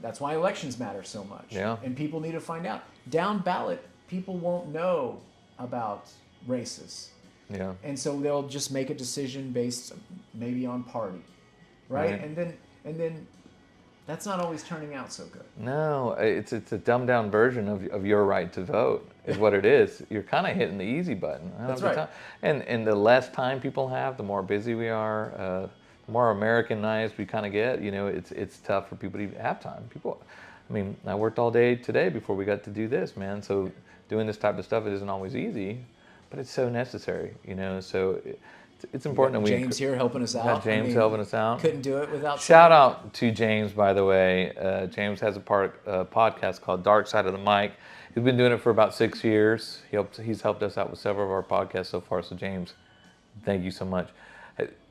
that's why elections matter so much. Yeah. And people need to find out. Down ballot, people won't know about races. Yeah. And so they'll just make a decision based maybe on party. Right? Right. And then that's not always turning out so good. No, it's a dumbed down version of your right to vote is what it is. You're kind of hitting the easy button. That's right. And the less time people have, the more busy we are, the more Americanized we kind of get. It's tough for people to even have time. I worked all day today before we got to do this, man. So doing this type of stuff, it isn't always easy, but it's so necessary, So it's important that we... James here helping us out. James helping us out. Couldn't do it without... Shout out to James, by the way. James has a podcast called Dark Side of the Mic. He's been doing it for about 6 years. He's helped us out with several of our podcasts so far. So James, thank you so much.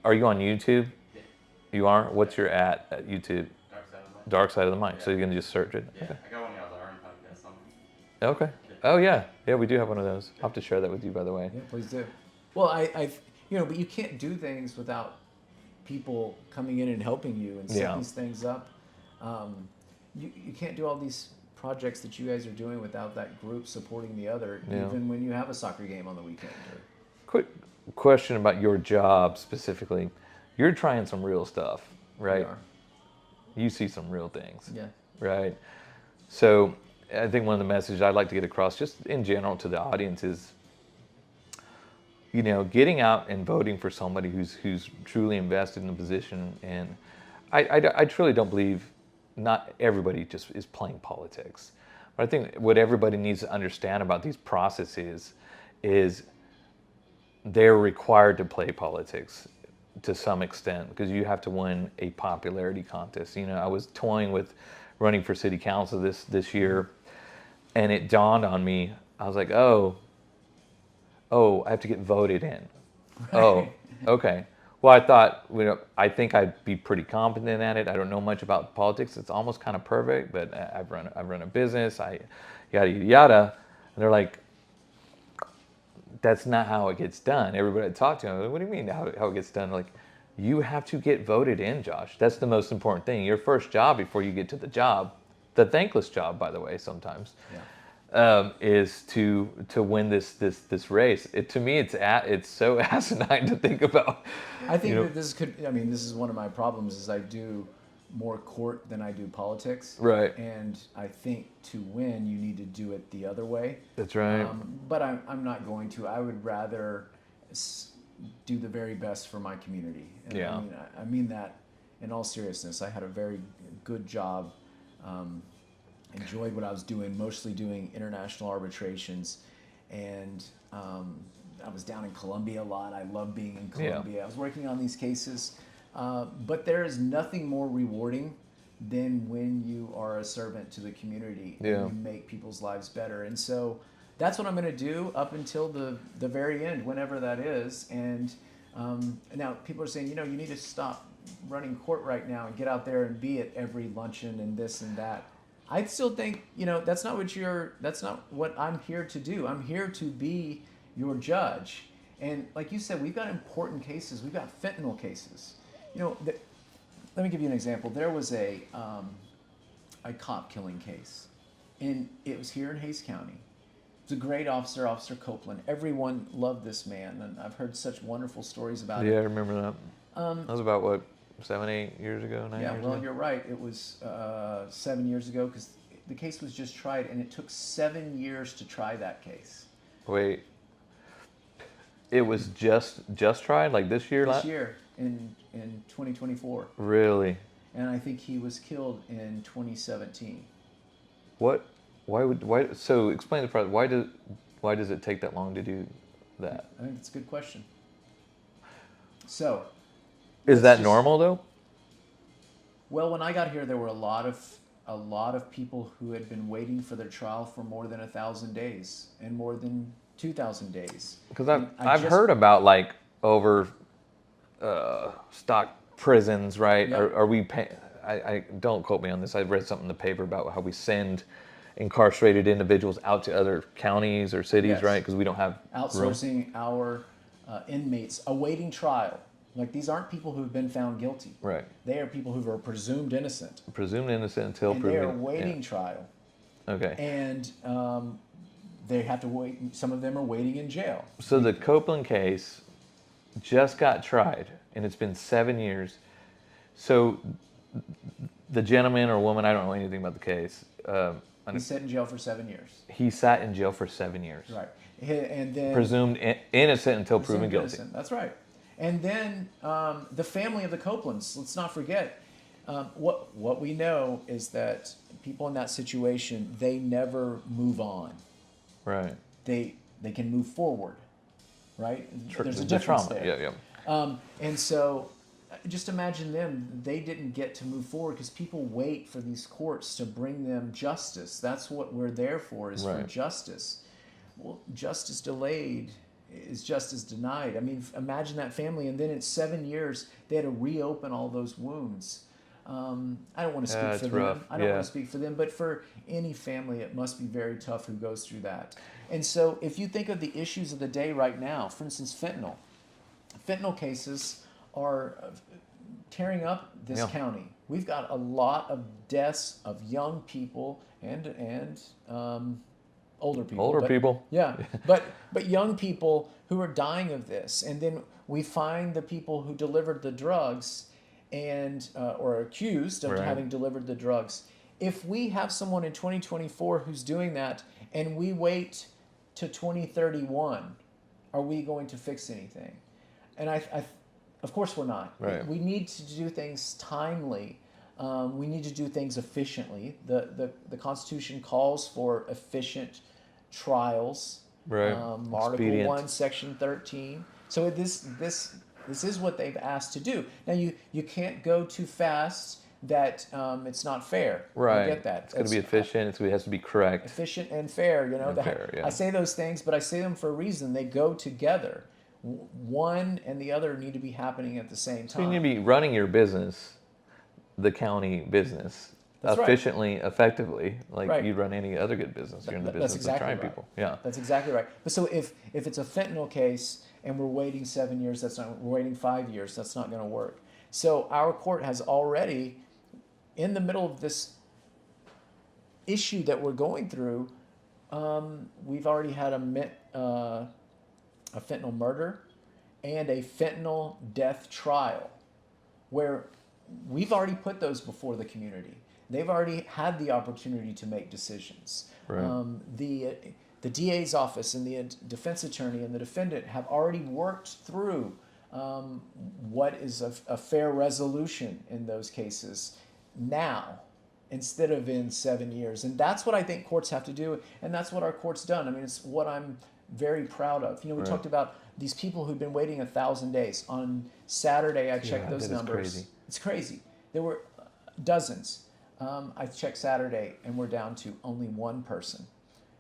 Are you on YouTube? Yeah. You are? What's your at YouTube? Dark Side of the Mic. Dark Side of the Mic. Yeah. So you're going to just search it? Yeah, Okay. I got one of y'all's Iron podcast on. Okay. Oh, yeah. Yeah, we do have one of those. I'll have to share that with you, by the way. Yeah, please do. Well, but you can't do things without people coming in and helping you and set these things up. You can't do all these projects that you guys are doing without that group supporting the other, even when you have a soccer game on the weekend. Quick question about your job specifically. You're trying some real stuff, right? We are. You see some real things. Yeah. Right. So I think one of the messages I'd like to get across just in general to the audience is, getting out and voting for somebody who's truly invested in a position. And I truly don't believe not everybody just is playing politics. But I think what everybody needs to understand about these processes is they're required to play politics. to some extent because you have to win a popularity contest. You know, I was toying with running for city council this year, and it dawned on me. I was like, oh, I have to get voted in. Oh, okay. Well, I thought, I think I'd be pretty competent at it. I don't know much about politics. It's almost kind of perfect, but I've run a business. Yada yada yada. And they're like, that's not how it gets done. Everybody I talk to, I'm like, what do you mean how it gets done? Like, you have to get voted in, Josh. That's the most important thing. Your first job before you get to the job, the thankless job, by the way, sometimes, is to win this race. To me, it's so asinine to think about. I think that this is one of my problems is I do more court than I do politics. Right. And I think to win, you need to do it the other way. That's right. But I'm not going to. I would rather do the very best for my community. And Yeah. I mean that in all seriousness. I had a very good job. Enjoyed what I was doing, mostly doing international arbitrations. And I was down in Colombia a lot. I love being in Colombia. Yeah. I was working on these cases. But there is nothing more rewarding than when you are a servant to the community and you make people's lives better. And so that's what I'm going to do up until the very end, whenever that is. And now people are saying, you need to stop running court right now and get out there and be at every luncheon and this and that. I still think, that's not what I'm here to do. I'm here to be your judge. And like you said, we've got important cases. We've got fentanyl cases. Let me give you an example. There was a cop killing case, and it was here in Hays County. It was a great officer, Officer Copeland. Everyone loved this man, and I've heard such wonderful stories about Yeah, I it. remember that. That was about, 7, 8 years ago, 9 years ago? Yeah, you're right. It was 7 years ago because the case was just tried, and it took 7 years to try that case. Wait. It was just tried, like this year? This year, in 2024. Really? And I think he was killed in 2017. What? Why? So explain the process. Why does it take that long to do that? I think it's a good question. So, Is that normal though? Well, when I got here, there were a lot of people who had been waiting for their trial for more than 1,000 days and more than 2,000 days. Because I've heard about like over stock prisons, right? Yeah. Are we pay? I don't quote me on this. I read something in the paper about how we send incarcerated individuals out to other counties or cities, Yes. right? Because we don't have room. Outsourcing our inmates awaiting trial. Like, these aren't people who've been found guilty. Right. They are people who are presumed innocent. Presumed innocent until And proven. they are waiting trial. Okay. And they have to wait. Some of them are waiting in jail. So the Copeland case just got tried, and it's been 7 years. So the gentleman or woman, I don't know anything about the case. He sat in jail for 7 years. He sat in jail for 7 years. Right. And then Presumed innocent until proven presumed guilty. innocent. That's right. And then the family of the Copelands. Let's not forget. What we know is that people in that situation, they never move on. Right. They can move forward. Right. There's a The difference trauma. there. Yeah. And so, just imagine them. They didn't get to move forward because people wait for these courts to bring them justice. That's what we're there for, is for Right. justice. Well, justice delayed is justice denied. I mean, imagine that family, and then in 7 years, they had to reopen all those wounds. I don't want to speak Yeah, for it's them. rough. I don't Yeah. want to speak for them, but for any family, it must be very tough who goes through that. And so, if you think of the issues of the day right now, for instance, fentanyl cases are tearing up this Yeah. county. We've got a lot of deaths of young people and older people. Older but- people. Yeah, but young people who are dying of this, and then we find the people who delivered the drugs and or are accused of Right. having delivered the drugs. If we have someone in 2024 who's doing that, and we wait to 2031, are we going to fix anything? And of course we're not. Right. We need to do things timely. We need to do things efficiently. The Constitution calls for efficient trials. Right. Article Expedient. 1, Section 13. So this This is what they've asked to do. Now, you can't go too fast that it's not fair. Right. I get that. It's going to be efficient. It has to be correct. Efficient and fair, And fair, yeah. I say those things, but I say them for a reason. They go together. One and the other need to be happening at the same So you time. need to be running your business, the county business, That's right. efficiently, effectively, like Right. you'd run any other good business. You're in the That's business of exactly trying right. people. Yeah. That's exactly right. But so if it's a fentanyl case and we're waiting 7 years, we're waiting 5 years, that's not going to work. So our court has already, in the middle of this issue that we're going through, we've already had a fentanyl murder and a fentanyl death trial where we've already put those before the community. They've already had the opportunity to make decisions. Right. The DA's office and the defense attorney and the defendant have already worked through what is a fair resolution in those cases now, instead of in 7 years. And that's what I think courts have to do, and that's what our court's done. I mean, it's what I'm very proud of. We Right. talked about these people who've been waiting 1,000 days. On Saturday, I checked those that is numbers. crazy. It's crazy. There were dozens. I checked Saturday, and we're down to only one person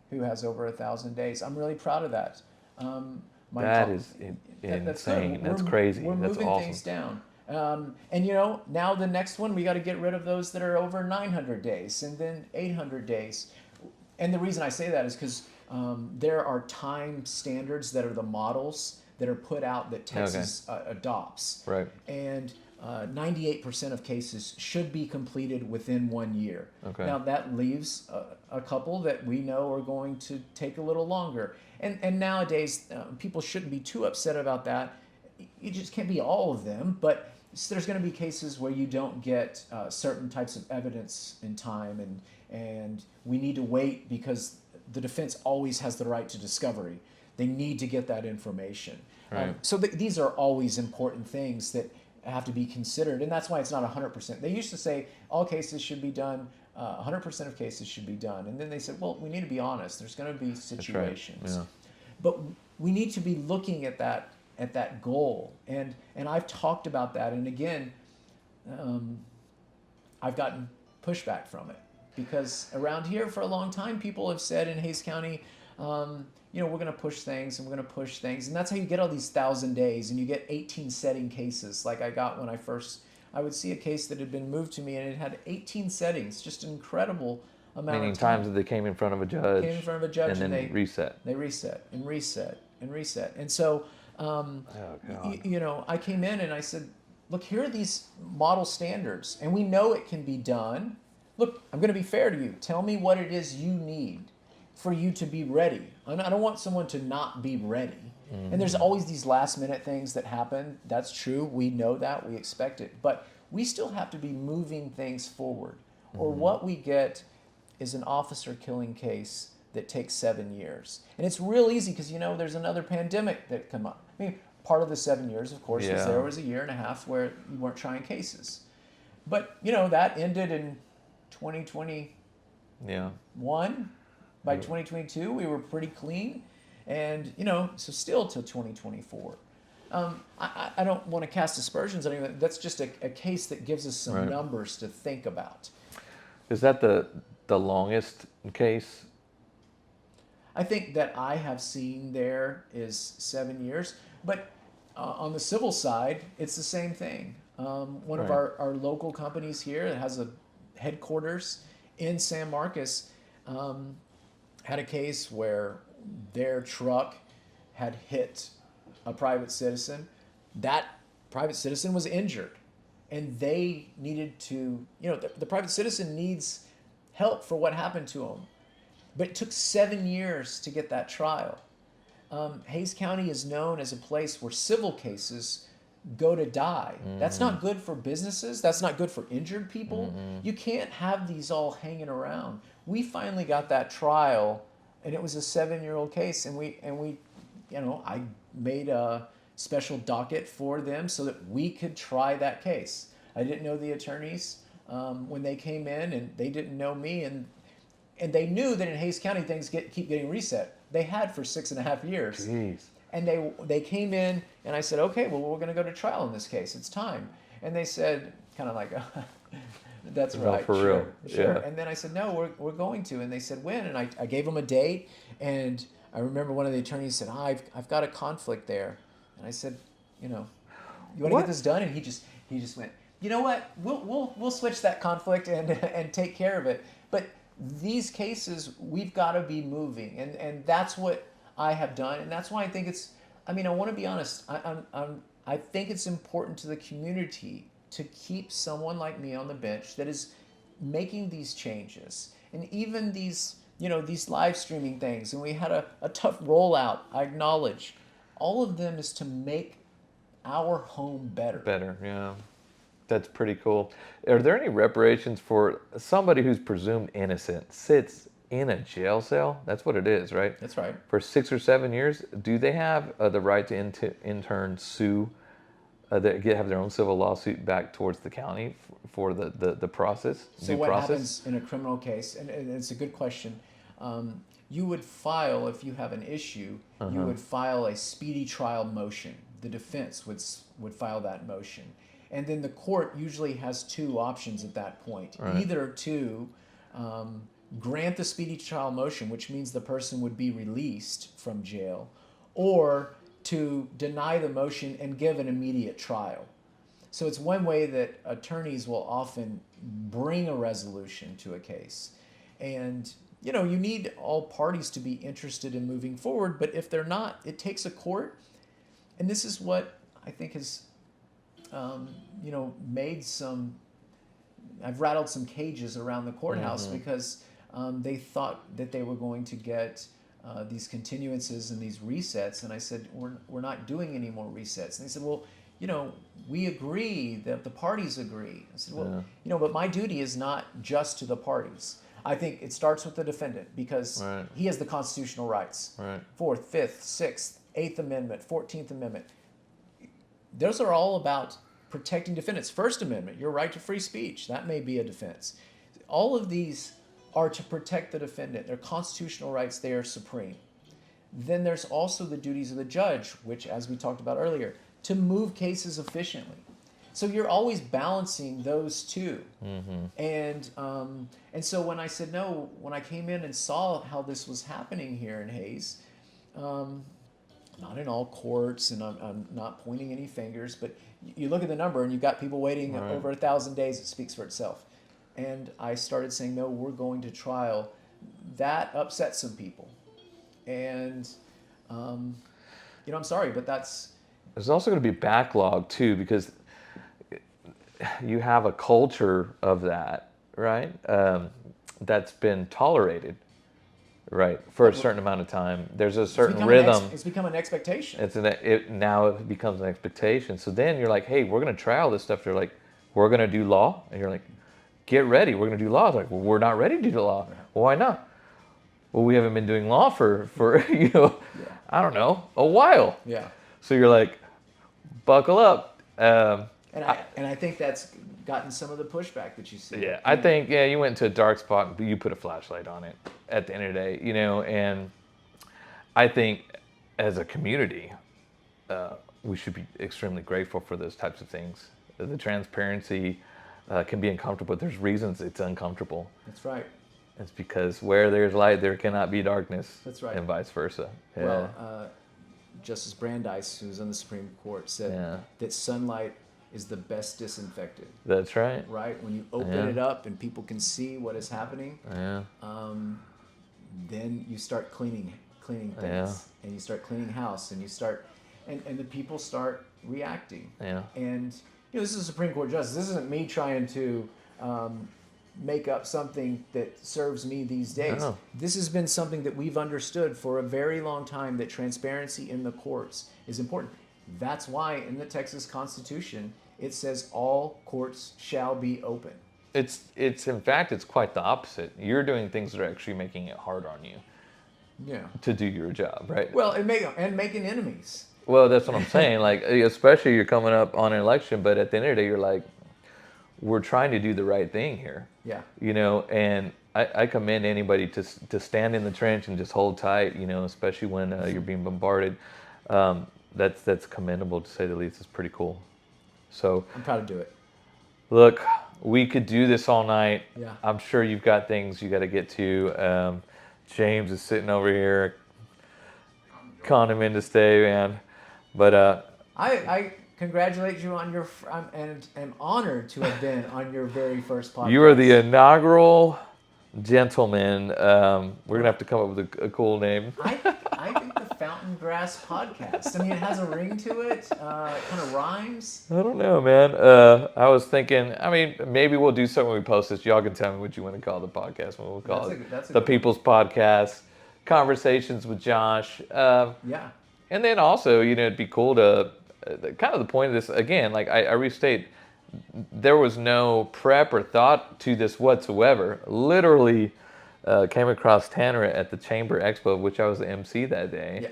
who has over 1,000 days. I'm really proud of that. That is That's good. insane. That's We're- crazy. We're That's moving awesome. things down. And now the next one, we got to get rid of those that are over 900 days and then 800 days. And the reason I say that is because there are time standards that are the models that are put out that Texas adopts. Right. And 98% of cases should be completed within 1 year. Okay. Now that leaves a couple that we know are going to take a little longer. And nowadays, people shouldn't be too upset about that. You just can't be all of them, but there's going to be cases where you don't get certain types of evidence in time, and we need to wait because the defense always has the right to discovery. They need to get that information. Right. So these are always important things that have to be considered, and that's why it's not 100%. They used to say all cases should be done, 100% of cases should be done, and then they said, well, we need to be honest. There's going to be situations, Yeah. but we need to be looking at that goal, and I've talked about that, and again, I've gotten pushback from it because around here for a long time, people have said in Hays County, we're going to push things and we're going to push things, and that's how you get all these 1,000 days, and you get 18 setting cases like I got when I would see a case that had been moved to me and it had 18 settings, just an incredible amount Meaning of time. times that they came in front of a judge. Came in front of a judge and then they reset. They reset and reset and reset, and so. God. I came in and I said, look, here are these model standards, and we know it can be done. Look, I'm going to be fair to you. Tell me what it is you need for you to be ready. I don't want someone to not be ready. And there's always these last minute things that happen. That's true. We know that. We expect it. But we still have to be moving things forward. Or what we get is an officer killing case that takes 7 years. And it's real easy because, there's another pandemic that come up. I mean, part of the 7 years, of course, was there was a year and a half where you weren't trying cases. But, that ended in 2021. Yeah. By 2022, we were pretty clean. And, so still till 2024. I don't want to cast aspersions on anyone. That's just a case that gives us some numbers to think about. Is that the longest case? I think that I have seen there is 7 years, but on the civil side, it's the same thing. One of our local companies here that has a headquarters in San Marcos had a case where their truck had hit a private citizen. That private citizen was injured, and they needed to, the private citizen needs help for what happened to him. But it took 7 years to get that trial. Hays County is known as a place where civil cases go to die. That's not good for businesses. That's not good for injured people. You can't have these all hanging around. We finally got that trial, and it was a 7-year-old case, and we I made a special docket for them so that we could try that case. I didn't know the attorneys when they came in, and they didn't know me, and they knew that in Hays County things keep getting reset. They had for 6.5 years. Jeez. And they came in, and I said, okay, well, we're going to go to trial in this case. It's time. And they said, kind of like, that's No, right, for sure, real. sure. Yeah. And then I said, no, we're going to. And they said, when? And I gave them a date. And I remember one of the attorneys said, I've got a conflict there. And I said, you want to What? get this done? And he just went, you know what? We'll switch that conflict and take care of it. But these cases, we've got to be moving, and that's what I have done, and that's why I think I want to be honest. I think it's important to the community to keep someone like me on the bench that is making these changes, and even these live streaming things. And we had a tough rollout. I acknowledge, all of them is to make our home better. Better, yeah. That's pretty cool. Are there any reparations for somebody who's presumed innocent, sits in a jail cell? That's what it is, right? That's right. For 6 or 7 years, do they have the right to in turn sue, have their own civil lawsuit back towards the county for the process? So what happens in a criminal case, and it's a good question, you would file, if you have an issue, you would file a speedy trial motion. The defense would file that motion. And then the court usually has two options at that point. Right. Either to grant the speedy trial motion, which means the person would be released from jail, or to deny the motion and give an immediate trial. So it's one way that attorneys will often bring a resolution to a case. And you need all parties to be interested in moving forward, but if they're not, it takes a court. And this is what I think has I've rattled some cages around the courthouse because they thought that they were going to get these continuances and these resets. And I said, we're not doing any more resets. And they said, well, we agree, that the parties agree. I said, well, but my duty is not just to the parties. I think it starts with the defendant because he has the constitutional rights. Right. 4th, 5th, 6th, 8th Amendment, 14th Amendment. Those are all about protecting defendants. First Amendment, your right to free speech, that may be a defense. All of these are to protect the defendant. They're constitutional rights, they are supreme. Then there's also the duties of the judge, which, as we talked about earlier, to move cases efficiently. So you're always balancing those two. And so when I said no, when I came in and saw how this was happening here in Hayes, not in all courts, and I'm not pointing any fingers, but you look at the number and you've got people waiting over 1,000 days, it speaks for itself. And I started saying, no, we're going to trial. That upset some people. And, I'm sorry, but There's also going to be backlog too, because you have a culture of that, right? That's been tolerated. Right, for a certain amount of time. There's a certain rhythm. It's become an expectation. Now it becomes an expectation. So then you're like, hey, we're going to trial this stuff. They're like, we're going to do law. And you're like, get ready, we're going to do law. It's like, well, we're not ready to do law. Well, why not? Well, we haven't been doing law for I don't know, a while. Yeah. So you're like, buckle up. And I think that's gotten some of the pushback that you see. Yeah, I think, you went to a dark spot, but you put a flashlight on it at the end of the day, and I think as a community, we should be extremely grateful for those types of things. The transparency can be uncomfortable, but there's reasons it's uncomfortable. That's right. It's because where there's light, there cannot be darkness. That's right. And vice versa. Yeah. Well, Justice Brandeis, who's on the Supreme Court, said that sunlight is the best disinfectant. That's right. Right? When you open it up and people can see what is happening, then you start cleaning things, and you start cleaning house, and you start, and the people start reacting. Yeah. And this is a Supreme Court justice. This isn't me trying to make up something that serves me these days. No. This has been something that we've understood for a very long time, that transparency in the courts is important. That's why in the Texas Constitution it says all courts shall be open. It's in fact, it's quite the opposite. You're doing things that are actually making it hard on you. Yeah. To do your job, right? Well, and making enemies. Well, that's what I'm saying. Like, especially you're coming up on an election, but at the end of the day, you're like, we're trying to do the right thing here. Yeah. And I commend anybody to stand in the trench and just hold tight, especially when you're being bombarded. That's commendable, to say the least. It's pretty cool. So I'm proud to do it. look, we could do this all night. Yeah. I'm sure you've got things you got to get to. James is sitting over here, conning him in to stay, man. But I congratulate you on your and am honored to have been on your very first podcast. you are the inaugural gentleman. We're gonna have to come up with a cool name. I think the Fountain Grass Podcast. I mean, it has a ring to it. It kind of rhymes. I don't know, man. I was thinking, I mean, maybe we'll do something when we post this. Y'all can tell me what you want to call the podcast. What we'll call That's a the good People's Podcast, Conversations with Josh. Yeah. And then also, it'd be cool to, kind of the point of this, again, like I restate, there was no prep or thought to this whatsoever. Literally came across Tanner at the Chamber Expo, which I was the MC that day. Yeah.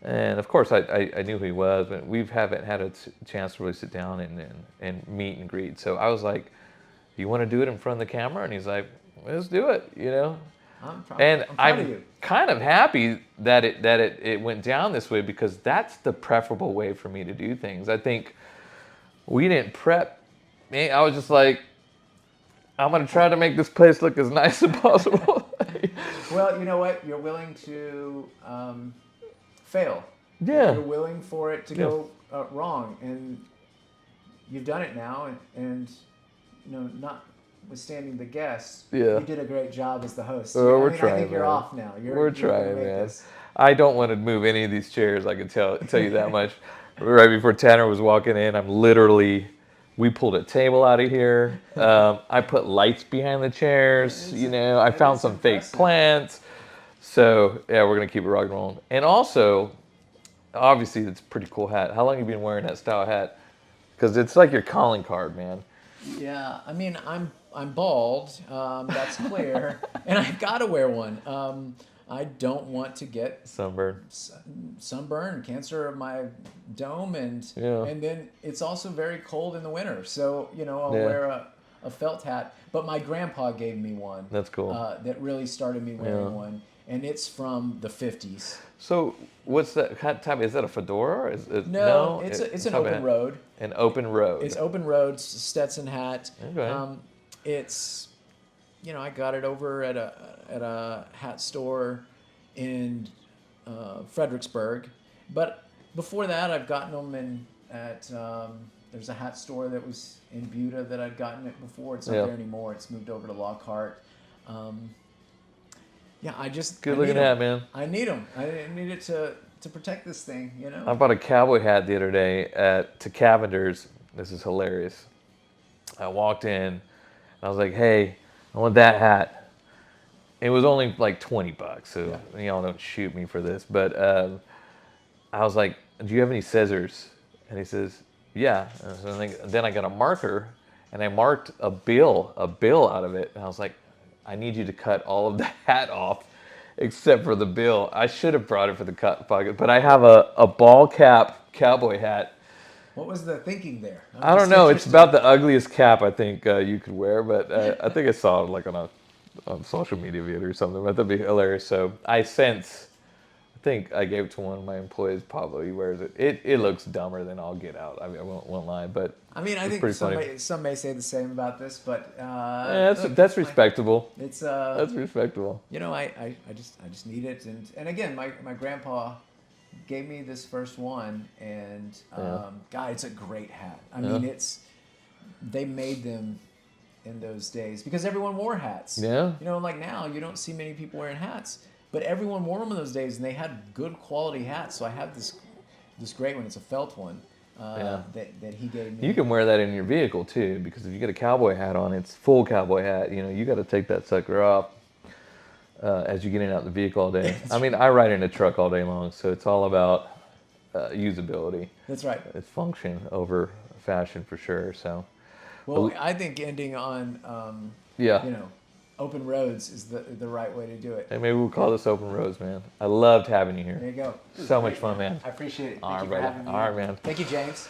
And of course, I knew who he was, but we haven't had a chance to really sit down and meet and greet. So I was like, "You want to do it in front of the camera?" And he's like, "Let's do it," I'm proud of I'm you. kind of happy that it went down this way, because that's the preferable way for me to do things. I think we didn't prep. I was just like, I'm gonna try to make this place look as nice as possible. Well, you know what? You're willing to fail. Yeah. You're willing for it to go wrong, and you've done it now. And notwithstanding the guests, Yeah. you did a great job as the host. Oh, we're I trying, think you're man. off now. We're you're trying, gonna make man. this. I don't want to move any of these chairs. I can tell you that much. Right before Tanner was walking in, we pulled a table out of here. I put lights behind the chairs. I found some fake impressive. plants. So yeah, we're gonna keep it rock and rolling. And also, obviously, it's a pretty cool hat. How long have you been wearing that style hat? Because it's like your calling card, man. Yeah, I mean, I'm bald. That's clear, and I've got to wear one. I don't want to get Sunburn. sunburn, cancer of my dome, and Yeah. and then it's also very cold in the winter. So I'll Yeah. wear a felt hat. But my grandpa gave me one. That's cool. That really started me wearing Yeah. one, and it's from the 50s. So what's that type? Is that a fedora? It's an type of open hat? road. An open road. It's open road Stetson hat. Okay. It's, I got it over at a hat store in Fredericksburg, but before that, I've gotten them at there's a hat store that was in Buda that I'd gotten it before. It's not there anymore. It's moved over to Lockhart. I just Good I looking need 'em. hat, man. I need them. I need it to protect this thing. I bought a cowboy hat the other day to Cavender's. This is hilarious. I walked in, and I was like, "Hey, I want that hat." It was only like $20, so y'all don't shoot me for this. But I was like, "Do you have any scissors?" And he says, "Yeah." And so then I got a marker, and I marked a bill out of it. And I was like, "I need you to cut all of the hat off, except for the bill." I should have brought it for the cut pocket, but I have a ball cap cowboy hat. What was the thinking there? I don't know. It's about the ugliest cap I think you could wear, but I think I saw it like on a social media video or something. But that'd be hilarious. So I think I gave it to one of my employees. Pablo, he wears it. It looks dumber than I'll get out. I mean, I won't lie, but I mean, I it's think pretty funny. some may say the same about this, but Yeah, look, that's respectable. It's That's respectable. I just need it, and again, my grandpa gave me this first one, and God, it's a great hat. I mean, they made them in those days because everyone wore hats. Yeah. Like now you don't see many people wearing hats, but everyone wore them in those days, and they had good quality hats. So I have this great one. It's a felt one that he gave me. You can wear that in your vehicle too, because if you get a cowboy hat on, it's full cowboy hat. You got to take that sucker off as you're getting out the vehicle all day. I mean, I ride in a truck all day long, so it's all about usability. That's right. It's function over fashion for sure. So, Well, I think ending on open roads is the right way to do it. Hey, maybe we'll call this Open Roads, man. I loved having you here. There you go. So much fun, man. I appreciate it. All Thank right, you for brother. having me. All right, man. Thank you, James.